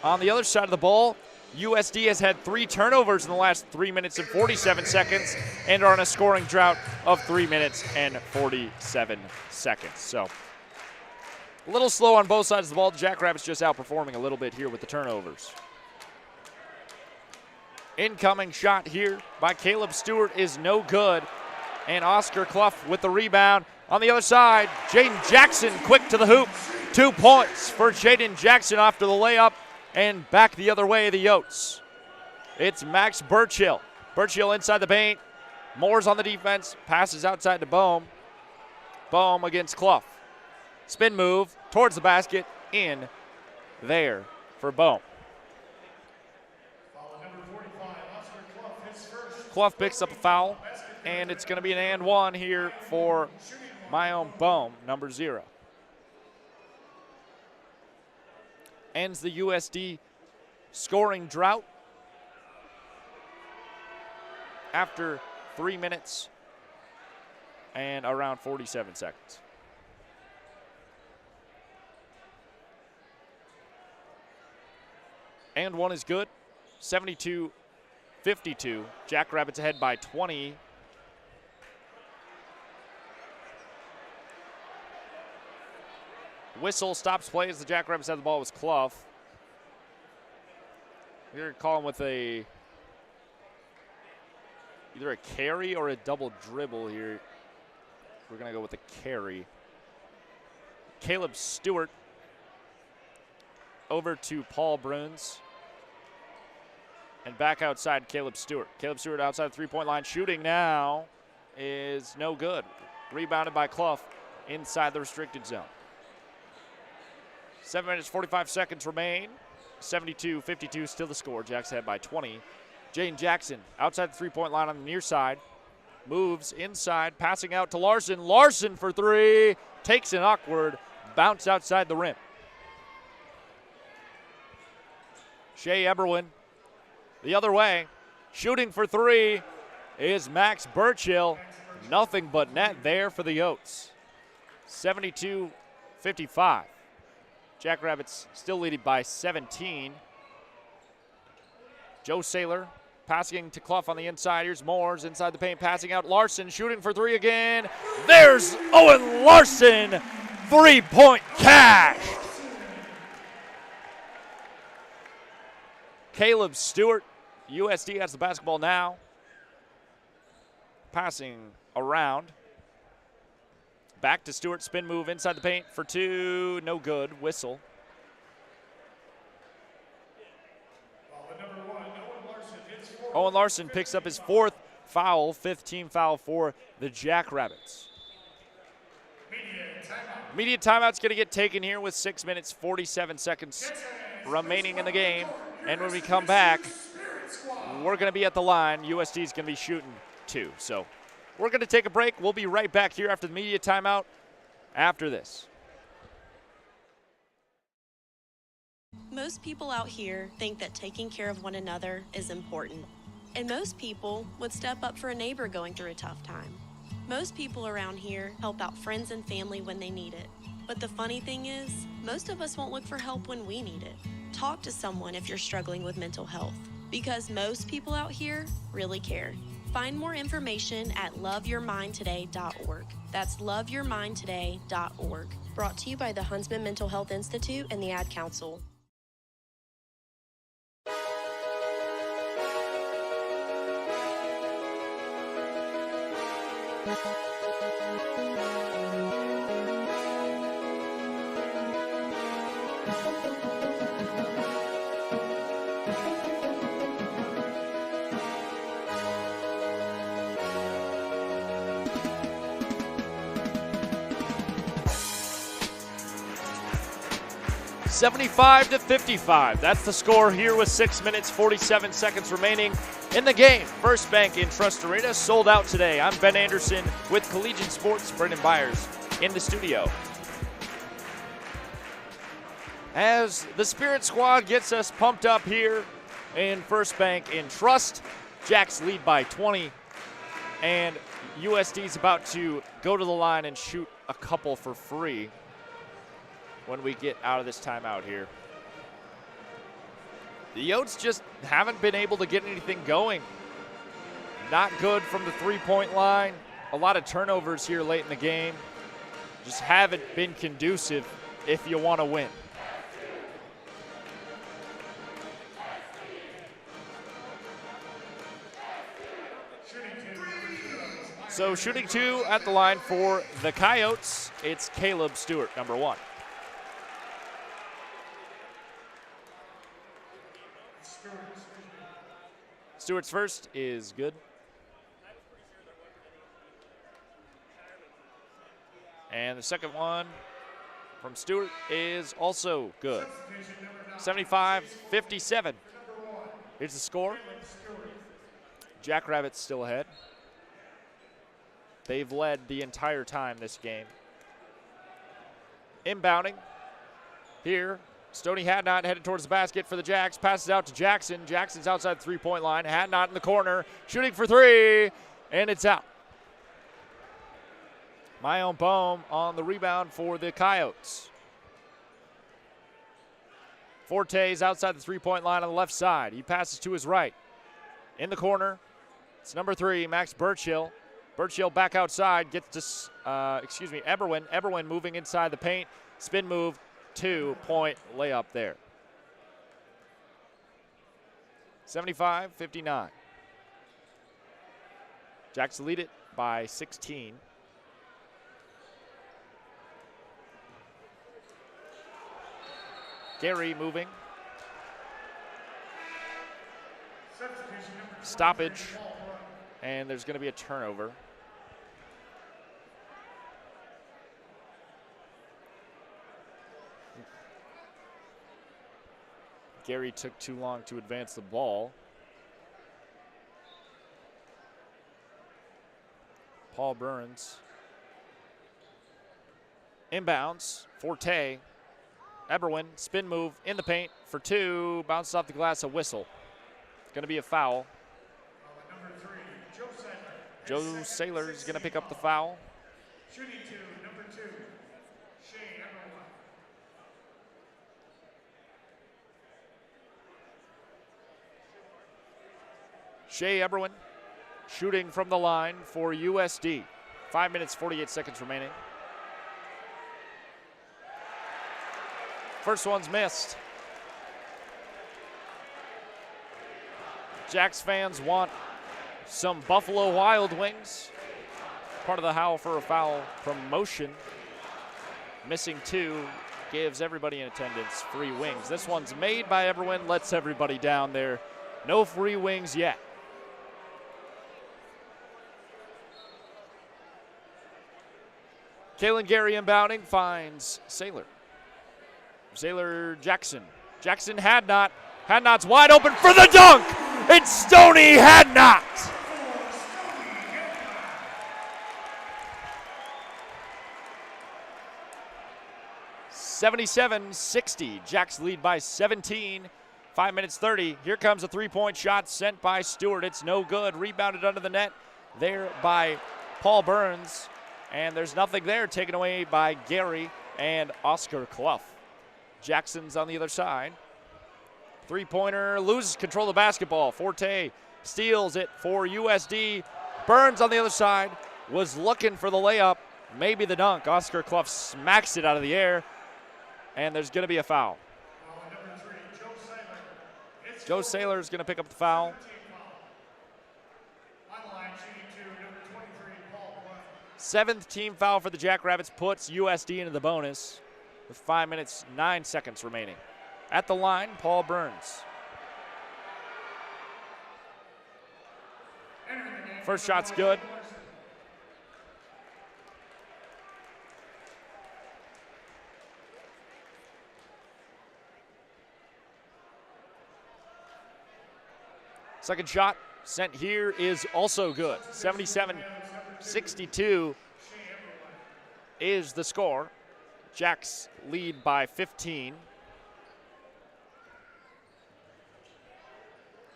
On the other side of the ball, USD has had 3 turnovers in the last 3 minutes and 47 seconds and are on a scoring drought of 3 minutes and 47 seconds. So a little slow on both sides of the ball. The Jackrabbits just outperforming a little bit here with the turnovers. Incoming shot here by Caleb Stewart is no good. And Oscar Clough with the rebound. On the other side, Jaden Jackson quick to the hoop. 2 points for Jaden Jackson after the layup. And back the other way, the Yotes. It's Max Birchill. Birchill inside the paint. Moore's on the defense. Passes outside to Bohm. Bohm against Clough. Spin move towards the basket. In there for Bohm. Clough picks up a foul. And it's going to be an and one here for Mayon Bohm, number 0. Ends the USD scoring drought after 3 minutes and around 47 seconds. And one is good. 72-52. Jackrabbits ahead by 20. Whistle stops play as the Jackrabbits had the ball was Clough. We're going to call him with either a carry or a double dribble here. We're going to go with a carry. Caleb Stewart over to Paul Bruns. And back outside, Caleb Stewart. Caleb Stewart outside the three-point line. Shooting now is no good. Rebounded by Clough inside the restricted zone. 7 minutes, 45 seconds remain. 72-52 still the score. Jacks ahead by 20. Jaden Jackson outside the three-point line on the near side. Moves inside, passing out to Larson. Larson for three. Takes an awkward bounce outside the rim. Shea Eberwin the other way. Shooting for three is Max Burchill. Nothing but net there for the Yotes. 72-55. Jackrabbits still leading by 17. Joe Saylor passing to Clough on the inside. Here's Moores inside the paint, passing out. Larson shooting for three again. There's Owen Larson. 3-point cash. Caleb Stewart, USD has the basketball now. Passing around. Back to Stewart, spin move inside the paint for two, no good, whistle. Owen Larson picks up his fourth foul, fifth team foul for the Jackrabbits. Immediate timeout's going to get taken here with 6 minutes, 47 seconds remaining in the game. And when we come back, we're going to be at the line. USD's going to be shooting two. So we're going to take a break. We'll be right back here after the media timeout after this. Most people out here think that taking care of one another is important. And most people would step up for a neighbor going through a tough time. Most people around here help out friends and family when they need it. But the funny thing is, most of us won't look for help when we need it. Talk to someone if you're struggling with mental health, because most people out here really care. Find more information at loveyourmindtoday.org. That's loveyourmindtoday.org. Brought to you by the Huntsman Mental Health Institute and the Ad Council. $75-55. That's the score here with 6 minutes, 47 seconds remaining in the game. First Bank in Trust Arena sold out today. I'm Ben Anderson with Collegiate Sports. Brendan Byers in the studio. As the Spirit Squad gets us pumped up here in First Bank in Trust, Jacks lead by 20, and USD's about to go to the line and shoot a couple for free when we get out of this timeout here. The Yotes just haven't been able to get anything going. Not good from the three-point line. A lot of turnovers here late in the game. Just haven't been conducive if you want to win. So shooting two at the line for the Coyotes, it's Caleb Stewart, number one. Stewart's first is good. And the second one from Stewart is also good. 75-57. Here's the score. Jackrabbits still ahead. They've led the entire time this game. Inbounding here Stoney Hadnot headed towards the basket for the Jacks. Passes out to Jackson. Jackson's outside the three-point line. Hadnot in the corner. Shooting for three. And it's out. Mayon Bohm on the rebound for the Coyotes. Forte's outside the three-point line on the left side. He passes to his right. In the corner, it's number 3, Max Birchill. Birchill back outside, gets to, Eberwin. Eberwin moving inside the paint. Spin move, 2-point layup there. 75-59. Jacks lead it by 16. Gary moving. Stoppage. And there's going to be a turnover. Gary took too long to advance the ball. Paul Burns. Inbounds. Forte. Eberwin, spin move in the paint for 2. Bounces off the glass, a whistle. Going to be a foul. Number 3, Joe Saylor. Joe Saylor is going to pick up the foul. Shooting 2, number 2, Shea Eberwin. Shea Eberwin shooting from the line for USD. 5 minutes, 48 seconds remaining. First one's missed. Jacks fans want some Buffalo Wild Wings. Part of the howl for a foul promotion. Missing 2 gives everybody in attendance free wings. This one's made by Eberwin, lets everybody down there. No free wings yet. Kalen Gary inbounding, finds Saylor. Saylor Jackson. Jackson Hadnot. Hadnot's wide open for the dunk. It's Stoney Hadnot. (77-60). Jacks lead by 17. 5 minutes 30. Here comes a three-point shot sent by Stewart. It's no good. Rebounded under the net there by Paul Burns. And there's nothing there, taken away by Gary and Oscar Clough. Jackson's on the other side. Three-pointer, loses control of the basketball. Forte steals it for USD. Burns on the other side was looking for the layup, maybe the dunk. Oscar Clough smacks it out of the air, and there's going to be a foul. Number 3, Joe Saylor. Joe Saylor is going to pick up the foul. On the line, shooting 2, number 23, Paul Burns. 7th team foul for the Jackrabbits puts USD into the bonus with 5 minutes, 9 seconds remaining. At the line, Paul Burns. First shot's good. Second shot sent here is also good. 77-62 is the score. Jacks lead by 15.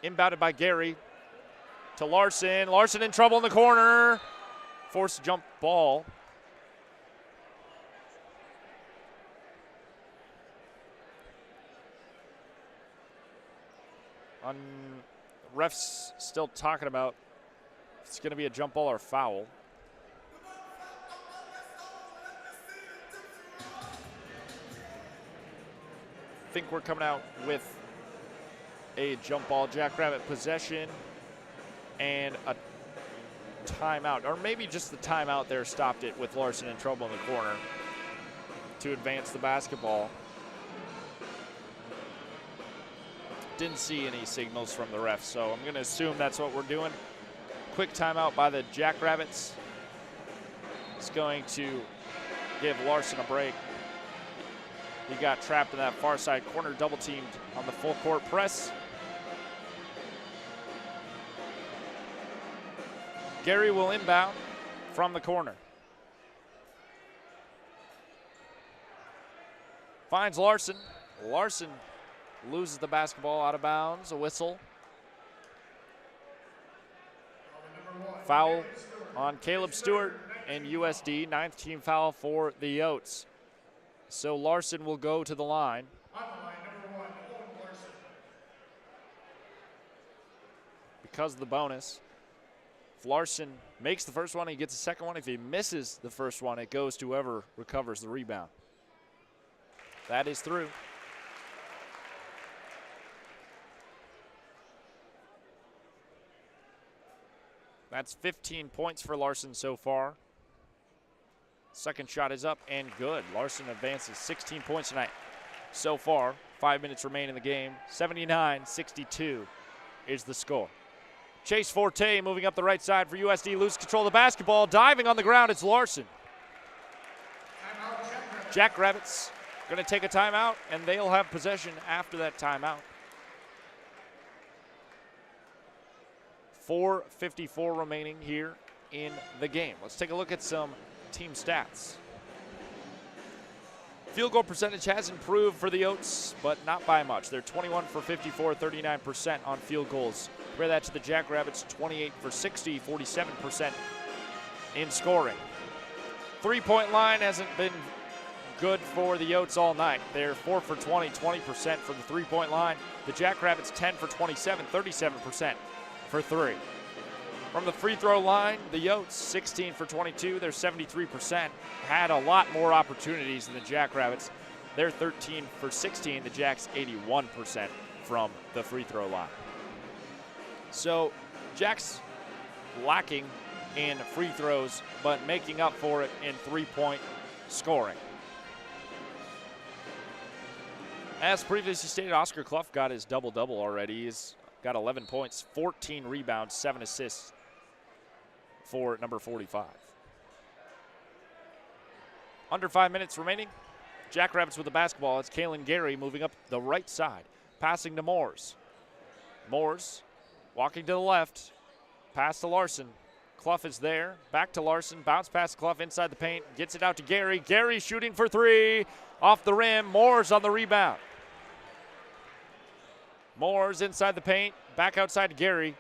Inbounded by Gary to Larson. Larson in trouble in the corner. Forced jump ball. Refs still talking about if it's going to be a jump ball or foul. I think we're coming out with a jump ball. Jackrabbit possession and a timeout, or maybe just the timeout there stopped it with Larson in trouble in the corner to advance the basketball. Didn't see any signals from the refs, so I'm going to assume that's what we're doing. Quick timeout by the Jackrabbits. It's going to give Larson a break. He got trapped in that far side corner, double teamed on the full court press. Gary will inbound from the corner. Finds Larson. Larson loses the basketball out of bounds, a whistle. Foul on Caleb Stewart and USD, 9th team foul for the Yotes. So Larson will go to the line. Because of the bonus. If Larson makes the first one, he gets the second one. If he misses the first one, it goes to whoever recovers the rebound. That is through. That's 15 points for Larson so far. Second shot is up and good. Larson advances 16 points tonight so far. 5 minutes remain in the game. 79-62 is the score. Chase Forte moving up the right side for USD. Loses control of the basketball. Diving on the ground, it's Larson. Jackrabbits going to take a timeout, and they'll have possession after that timeout. 4:54 remaining here in the game. Let's take a look at some team stats. Field goal percentage has improved for the Yotes, but not by much. They're 21 for 54, 39% on field goals. Compare that to the Jackrabbits, 28 for 60, 47% in scoring. Three-point line hasn't been good for the Yotes all night. They're 4 for 20, 20% for the three-point line. The Jackrabbits 10 for 27, 37% for three. From the free throw line, the Yotes 16 for 22, they're 73%. Had a lot more opportunities than the Jackrabbits. They're 13 for 16, the Jacks 81% from the free throw line. So Jacks lacking in free throws, but making up for it in three-point scoring. As previously stated, Oscar Clough got his double-double already. He's got 11 points, 14 rebounds, 7 assists for number 45. Under 5 minutes remaining. Jackrabbits with the basketball. It's Kalen Gary moving up the right side. Passing to Moores. Moores walking to the left. Pass to Larson. Clough is there. Back to Larson. Bounce pass to Clough inside the paint. Gets it out to Gary. Gary shooting for three. Off the rim. Moores on the rebound. Moores inside the paint. Back outside to Gary.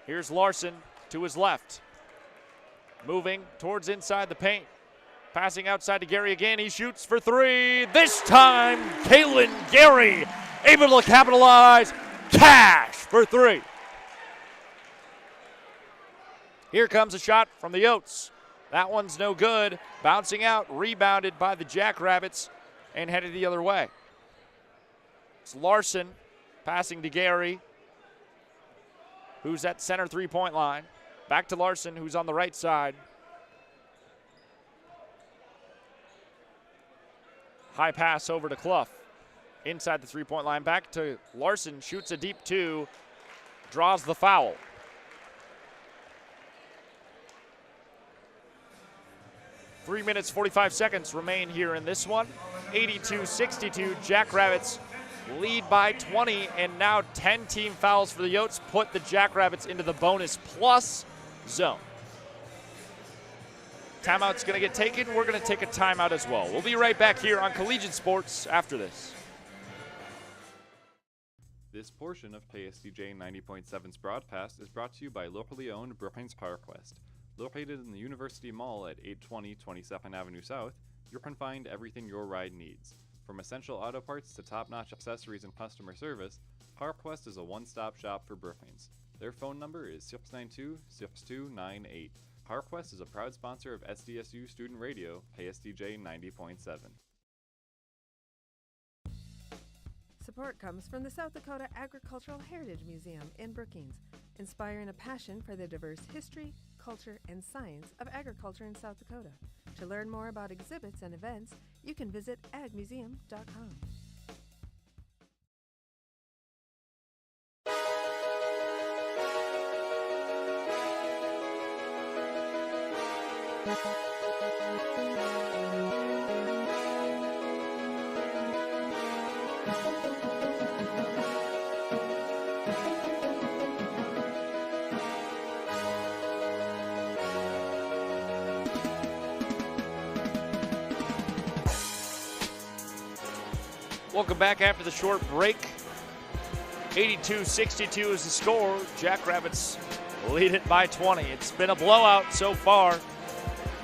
Here's Larson to his left. Moving towards inside the paint. Passing outside to Gary again. He shoots for three. This time, Kalen Gary able to capitalize. Cash for three. Here comes a shot from the Yotes. That one's no good. Bouncing out, rebounded by the Jackrabbits and headed the other way. It's Larson passing to Gary, who's at center three-point line. Back to Larson, who's on the right side. High pass over to Clough. Inside the three-point line. Back to Larson, shoots a deep two, draws the foul. Three minutes, 45 seconds remain here in this one. 82-62, Jackrabbits lead by 20, and now 10 team fouls for the Yotes put the Jackrabbits into the bonus plus zone. Timeout's going to get taken. We're going to take a timeout as well. We'll be right back here on Collegiate Sports after this. This portion of KSDJ 90.7's broadcast is brought to you by locally owned Brookings PowerQuest. Located in the University Mall at 820 22nd Avenue South, you can find everything your ride needs. From essential auto parts to top-notch accessories and customer service, PowerQuest is a one-stop shop for Brookings. Their phone number is 692-6298. PowerQuest is a proud sponsor of SDSU Student Radio, KSDJ 90.7. Support comes from the South Dakota Agricultural Heritage Museum in Brookings, inspiring a passion for the diverse history, culture, and science of agriculture in South Dakota. To learn more about exhibits and events, you can visit agmuseum.com. Welcome back after the short break. 82-62 is the score. Jackrabbits lead it by 20. It's been a blowout so far.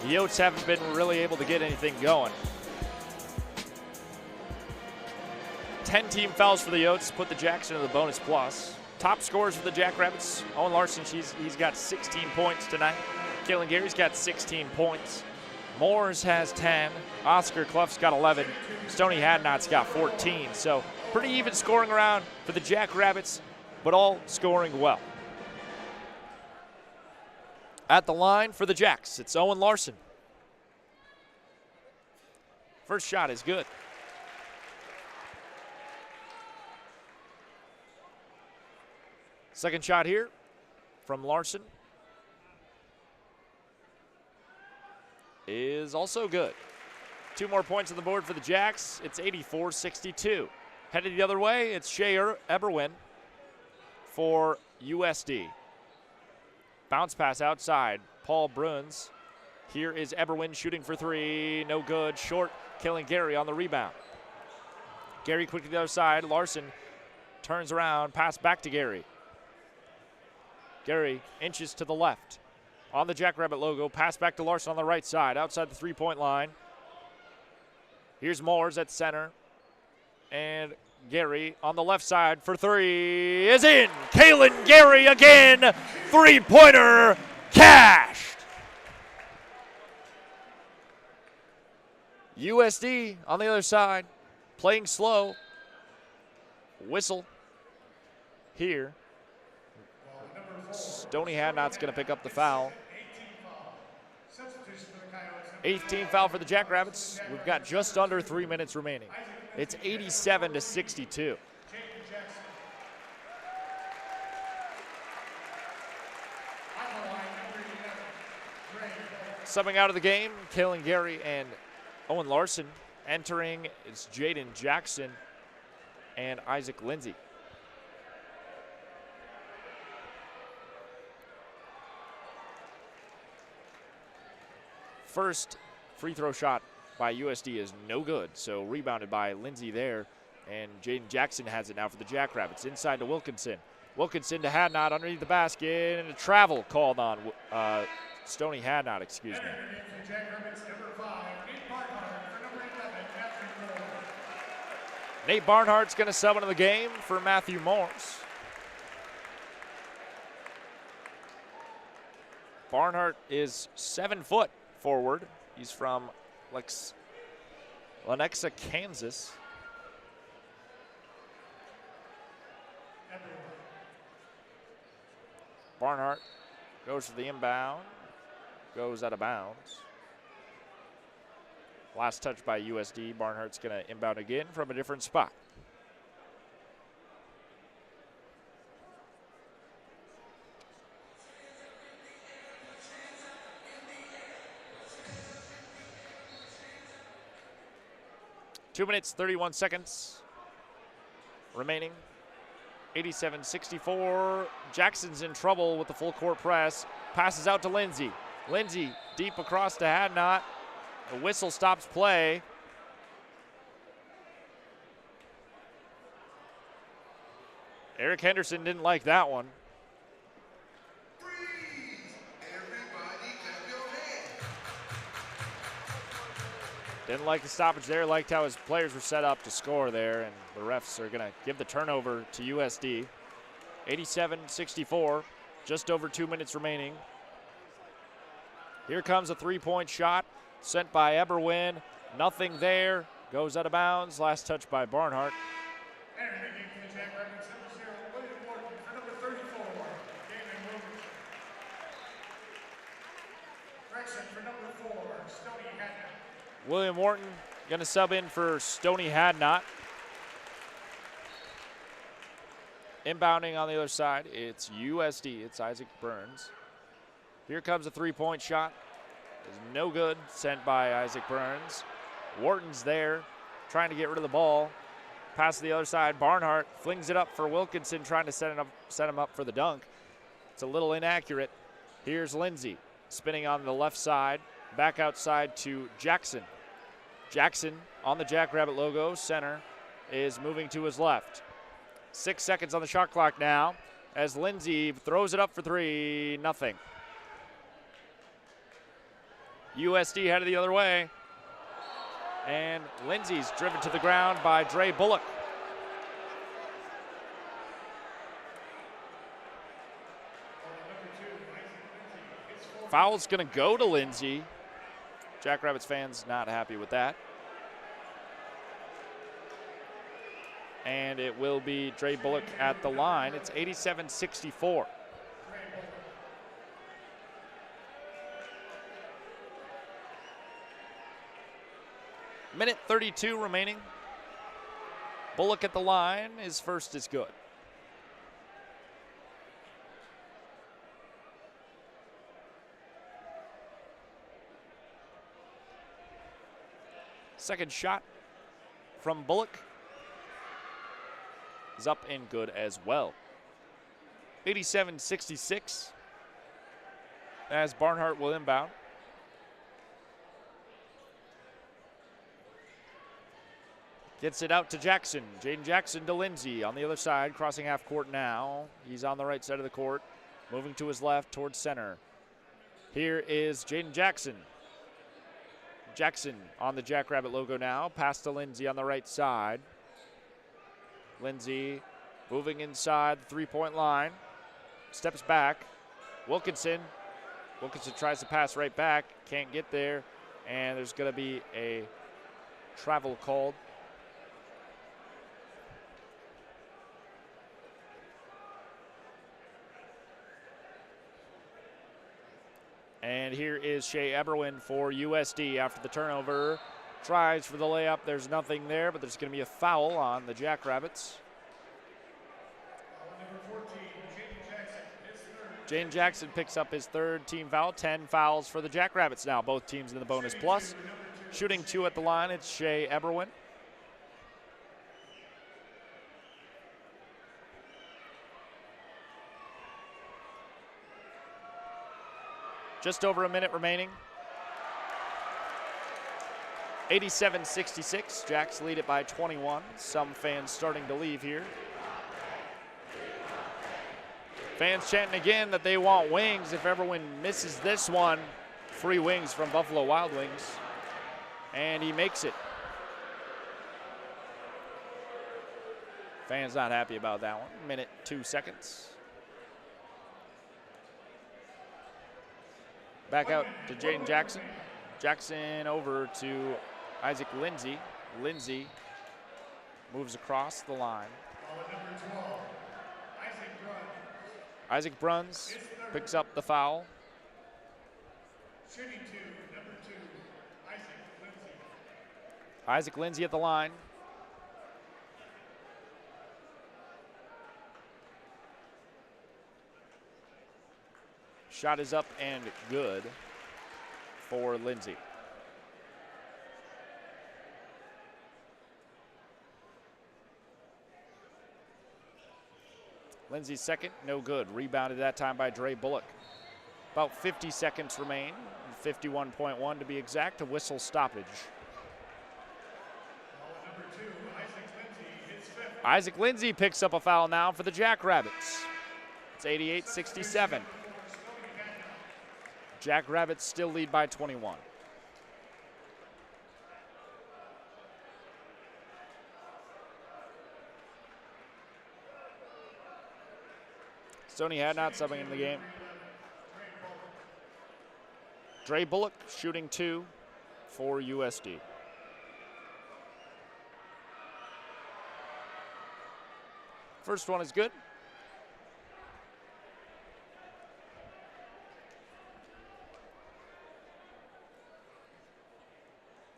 The Yotes haven't been really able to get anything going. 10 team fouls for the Yotes put the Jacks into the bonus plus. Top scorers for the Jackrabbits. Owen Larson, he's got 16 points tonight. Kalen Gary's got 16 points. Moores has 10. Oscar Clough's got 11. Stoney Hadnot's got 14. So pretty even scoring around for the Jackrabbits, but all scoring well. At the line for the Jacks, it's Owen Larson. First shot is good. Second shot here from Larson is also good. 2 more points on the board for the Jacks. It's 84-62. Headed the other way, it's Shea Eberwin for USD. Bounce pass outside, Paul Bruns. Here is Eberwin shooting for 3, no good, short, killing Gary on the rebound. Gary quick to the other side, Larson turns around, pass back to Gary. Gary inches to the left. On the Jackrabbit logo, pass back to Larson on the right side, outside the three-point line. Here's Moores at center. And Gary on the left side for 3 is in. Kalen Gary again, three-pointer cashed. USD on the other side, playing slow. Whistle here. Stoney Hadnot's going to pick up the foul. 8th team foul for the Jackrabbits. We've got just under 3 minutes remaining. It's 87-62. Subbing out of the game, Kalen Gary and Owen Larson. Entering is Jaden Jackson and Isaac Lindsay. First free throw shot by USD is no good, so rebounded by Lindsay there, and Jaden Jackson has it now for the Jackrabbits. Inside to Wilkinson. Wilkinson to Hadnot underneath the basket, and a travel called on Stoney Hadnot, excuse me. Nate Barnhart's going to sub into the game for Matthew Morse. Barnhart is 7 foot forward. He's from Lenexa, Kansas. Barnhart goes for the inbound, goes out of bounds. Last touch by USD. Barnhart's going to inbound again from a different spot. Two minutes, 31 seconds remaining. 87-64. Jackson's in trouble with the full court press. Passes out to Lindsay. Lindsay deep across to Hadnot. The whistle stops play. Eric Henderson didn't like that one. Didn't like the stoppage there, liked how his players were set up to score there, and the refs are going to give the turnover to USD. 87-64, just over 2 minutes remaining. Here comes a three-point shot sent by Eberwin. Nothing there, goes out of bounds. Last touch by Barnhart. William Wharton going to sub in for Stoney Hadnot. Inbounding on the other side, it's USD. It's Isaac Burns. Here comes a three-point shot. Is no good, sent by Isaac Burns. Wharton's there, trying to get rid of the ball. Pass to the other side. Barnhart flings it up for Wilkinson, trying to set him up for the dunk. It's a little inaccurate. Here's Lindsay, spinning on the left side. Back outside to Jackson. Jackson on the Jackrabbit logo, center. is moving to his left. 6 seconds on the shot clock now as Lindsay throws it up for three. Nothing. USD headed the other way. And Lindsay's driven to the ground by Dre Bullock. Foul's going to go to Lindsay. Jackrabbits fans not happy with that. And it will be Dre Bullock at the line. It's 87-64. Minute 32 remaining. Bullock at the line. His first is good. Second shot from Bullock is up and good as well. 87-66 as Barnhart will inbound. Gets it out to Jackson. Jaden Jackson to Lindsay on the other side, crossing half court now. He's on the right side of the court, moving to his left towards center. Here is Jaden Jackson. Jackson on the Jackrabbit logo now. Pass to Lindsay on the right side. Lindsay moving inside the three-point line. Steps back. Wilkinson. Wilkinson tries to pass right back. Can't get there. And there's going to be a travel called. And here is Shea Eberwin for USD after the turnover. Tries for the layup. There's nothing there, but there's going to be a foul on the Jackrabbits. Jaden Jackson picks up his third team foul. 10 fouls for the Jackrabbits now. Both teams in the bonus plus. Shooting two at the line, it's Shea Eberwin. Just over a minute remaining. 87-66. Jacks lead it by 21. Some fans starting to leave here. Fans chanting again that they want wings. If Eberwin misses this one, free wings from Buffalo Wild Wings. And he makes it. Fans not happy about that one. Minute, 2 seconds. Back out to Jaden Jackson. Jackson over to Isaac Lindsay. Lindsay moves across the line. Isaac Bruns picks up the foul. Shooting two, number 2, Isaac Lindsay. Isaac Lindsay at the line. Shot is up and good for Lindsay. Lindsay's second, no good. Rebounded that time by Dre Bullock. About 50 seconds remain, 51.1 to be exact, a whistle stoppage. Number 2, Isaac Lindsay, his fifth. Isaac Lindsay picks up a foul now for the Jackrabbits. It's 88-67. Jackrabbits still lead by 21. Stony Hadnot subbing in the game. Dre Bullock shooting two for USD. First one is good.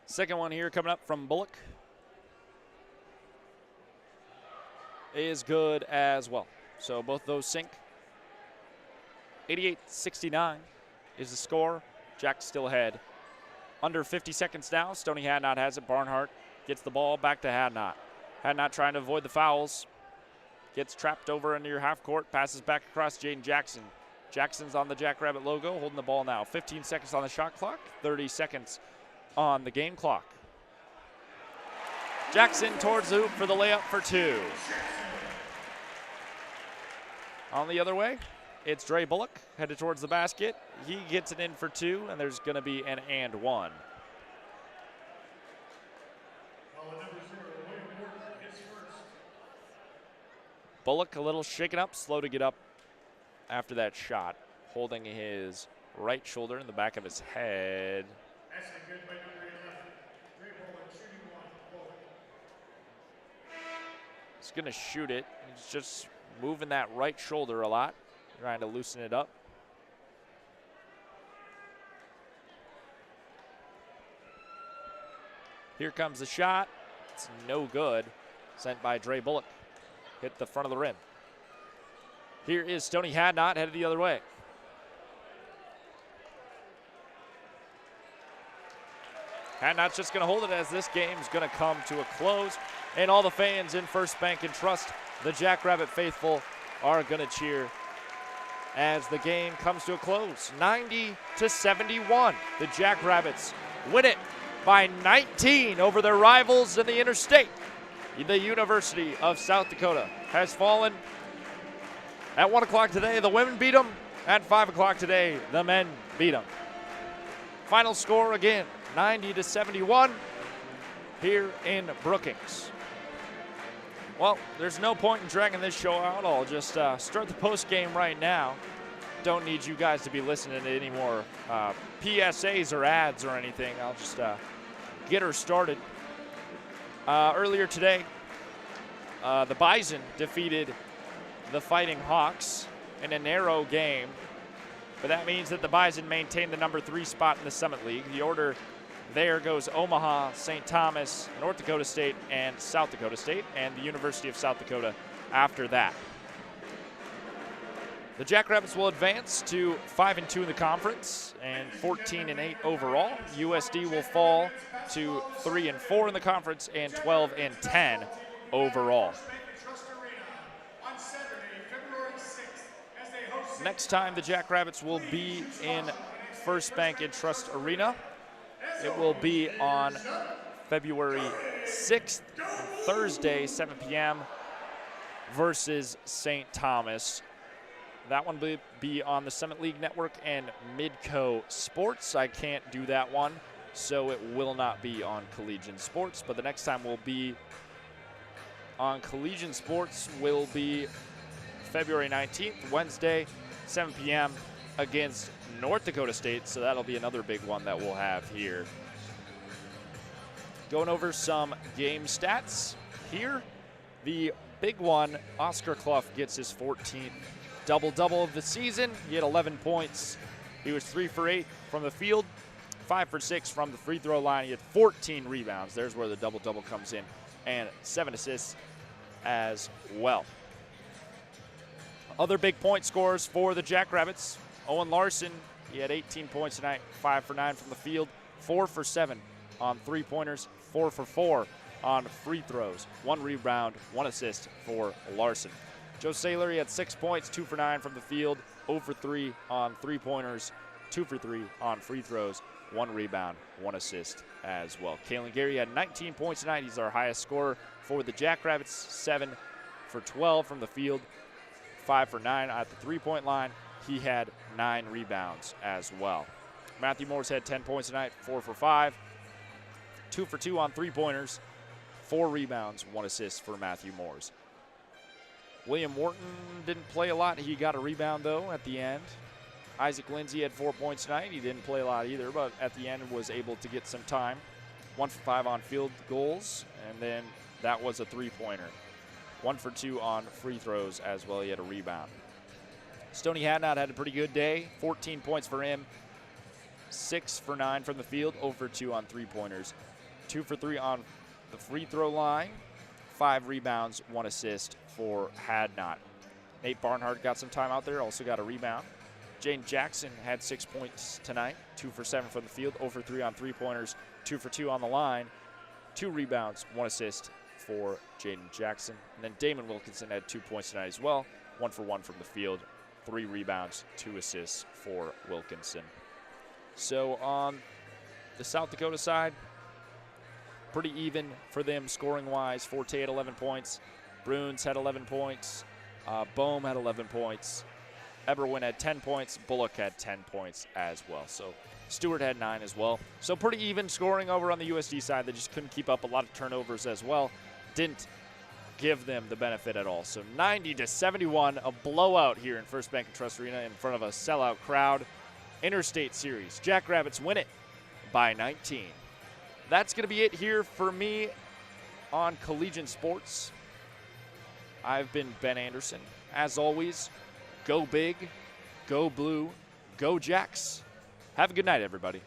Second one here coming up from Bullock is good as well. So both those sink. 88-69 is the score. Jack's still ahead. Under 50 seconds now. Stony Hadnot has it. Barnhart gets the ball back to Hadnot. Hadnot trying to avoid the fouls. Gets trapped over near half court. Passes back across Jaden Jackson. Jackson's on the Jackrabbit logo, holding the ball now. 15 seconds on the shot clock. 30 seconds on the game clock. Jackson towards the hoop for the layup for 2. On the other way, it's Dre Bullock headed towards the basket. He gets it in for 2, and there's going to be an and 1. Bullock a little shaken up, slow to get up after that shot, holding his right shoulder in the back of his head. He's going to shoot it. He's just moving that right shoulder a lot, trying to loosen it up. Here comes the shot. It's no good. Sent by Dre Bullock. Hit the front of the rim. Here is Stoney Hadnot headed the other way. Hadnot's just going to hold it as this game is going to come to a close. And all the fans in First Bank and Trust, the Jackrabbit faithful, are going to cheer as the game comes to a close. 90-71. The Jackrabbits win it by 19 over their rivals in the Interstate. The University of South Dakota has fallen. At 1 o'clock today, the women beat them. At 5 o'clock today, the men beat them. Final score again, 90-71 here in Brookings. Well, there's no point in dragging this show out. I'll just start the post game right now. Don't need you guys to be listening to any more PSAs or ads or anything. I'll just get her started. Earlier today, the Bison defeated the Fighting Hawks in a narrow game, but that means that the Bison maintain the number 3 spot in the Summit League. The order there goes Omaha, St. Thomas, North Dakota State, and South Dakota State, and the University of South Dakota after that. The Jackrabbits will advance to 5-2 in the conference and 14-8 overall. USD will fall to 3-4 in the conference and 12-10 overall. Next time the Jackrabbits will be in First Bank and Trust Arena, it will be on February 6th, Thursday, 7 p.m. versus St. Thomas. That one will be on the Summit League Network and Midco Sports. I can't do that one, so it will not be on Collegiate Sports. But the next time we'll be on Collegiate Sports will be February 19th, Wednesday, 7 p.m. against North Dakota State. So that'll be another big one that we'll have here. Going over some game stats here. The big one, Oscar Clough gets his 14th double-double of the season. He had 11 points. He was 3 for 8 from the field, 5 for 6 from the free throw line. He had 14 rebounds. There's where the double-double comes in, and 7 assists as well. Other big point scorers for the Jackrabbits. Owen Larson, he had 18 points tonight, 5 for 9 from the field, 4 for 7 on three-pointers, 4 for 4 on free throws. 1 rebound, 1 assist for Larson. Joe Saylor, he had 6 points, 2 for 9 from the field, 0 for 3 on three-pointers, 2 for 3 on free throws, 1 rebound, 1 assist as well. Kalen Gary had 19 points tonight. He's our highest scorer for the Jackrabbits, 7 for 12 from the field, 5 for 9 at the three-point line. He had 9 rebounds as well. Matthew Morris had 10 points tonight, 4 for 5, 2 for 2 on three-pointers, 4 rebounds, 1 assist for Matthew Morris. William Wharton didn't play a lot. He got a rebound, though, at the end. Isaac Lindsay had 4 points tonight. He didn't play a lot either, but at the end was able to get some time. 1 for 5 on field goals, and then that was a three-pointer. 1 for 2 on free throws as well. He had a rebound. Stoney Hadnot had a pretty good day. 14 points for him. 6 for 9 from the field. 0 for 2 on three-pointers. 2 for 3 on the free throw line. 5 rebounds, 1 assist for Hadnot. Nate Barnhart got some time out there, also got a rebound. Jaden Jackson had 6 points tonight, 2 for 7 from the field, 0 for 3 on three-pointers, 2 for 2 on the line, 2 rebounds, 1 assist for Jaden Jackson. And then Damon Wilkinson had 2 points tonight as well, 1 for 1 from the field, 3 rebounds, 2 assists for Wilkinson. So on the South Dakota side, pretty even for them scoring-wise. Forte had 11 points. Bruins had 11 points. Bohm had 11 points. Eberwin had 10 points. Bullock had 10 points as well. So Stewart had 9 as well. So pretty even scoring over on the USD side. They just couldn't keep up. A lot of turnovers as well. Didn't give them the benefit at all. So 90-71, a blowout here in First Bank and Trust Arena in front of a sellout crowd. Interstate Series. Jackrabbits win it by 19. That's going to be it here for me on Collegiate Sports. I've been Ben Anderson. As always, go big, go blue, go Jacks. Have a good night, everybody.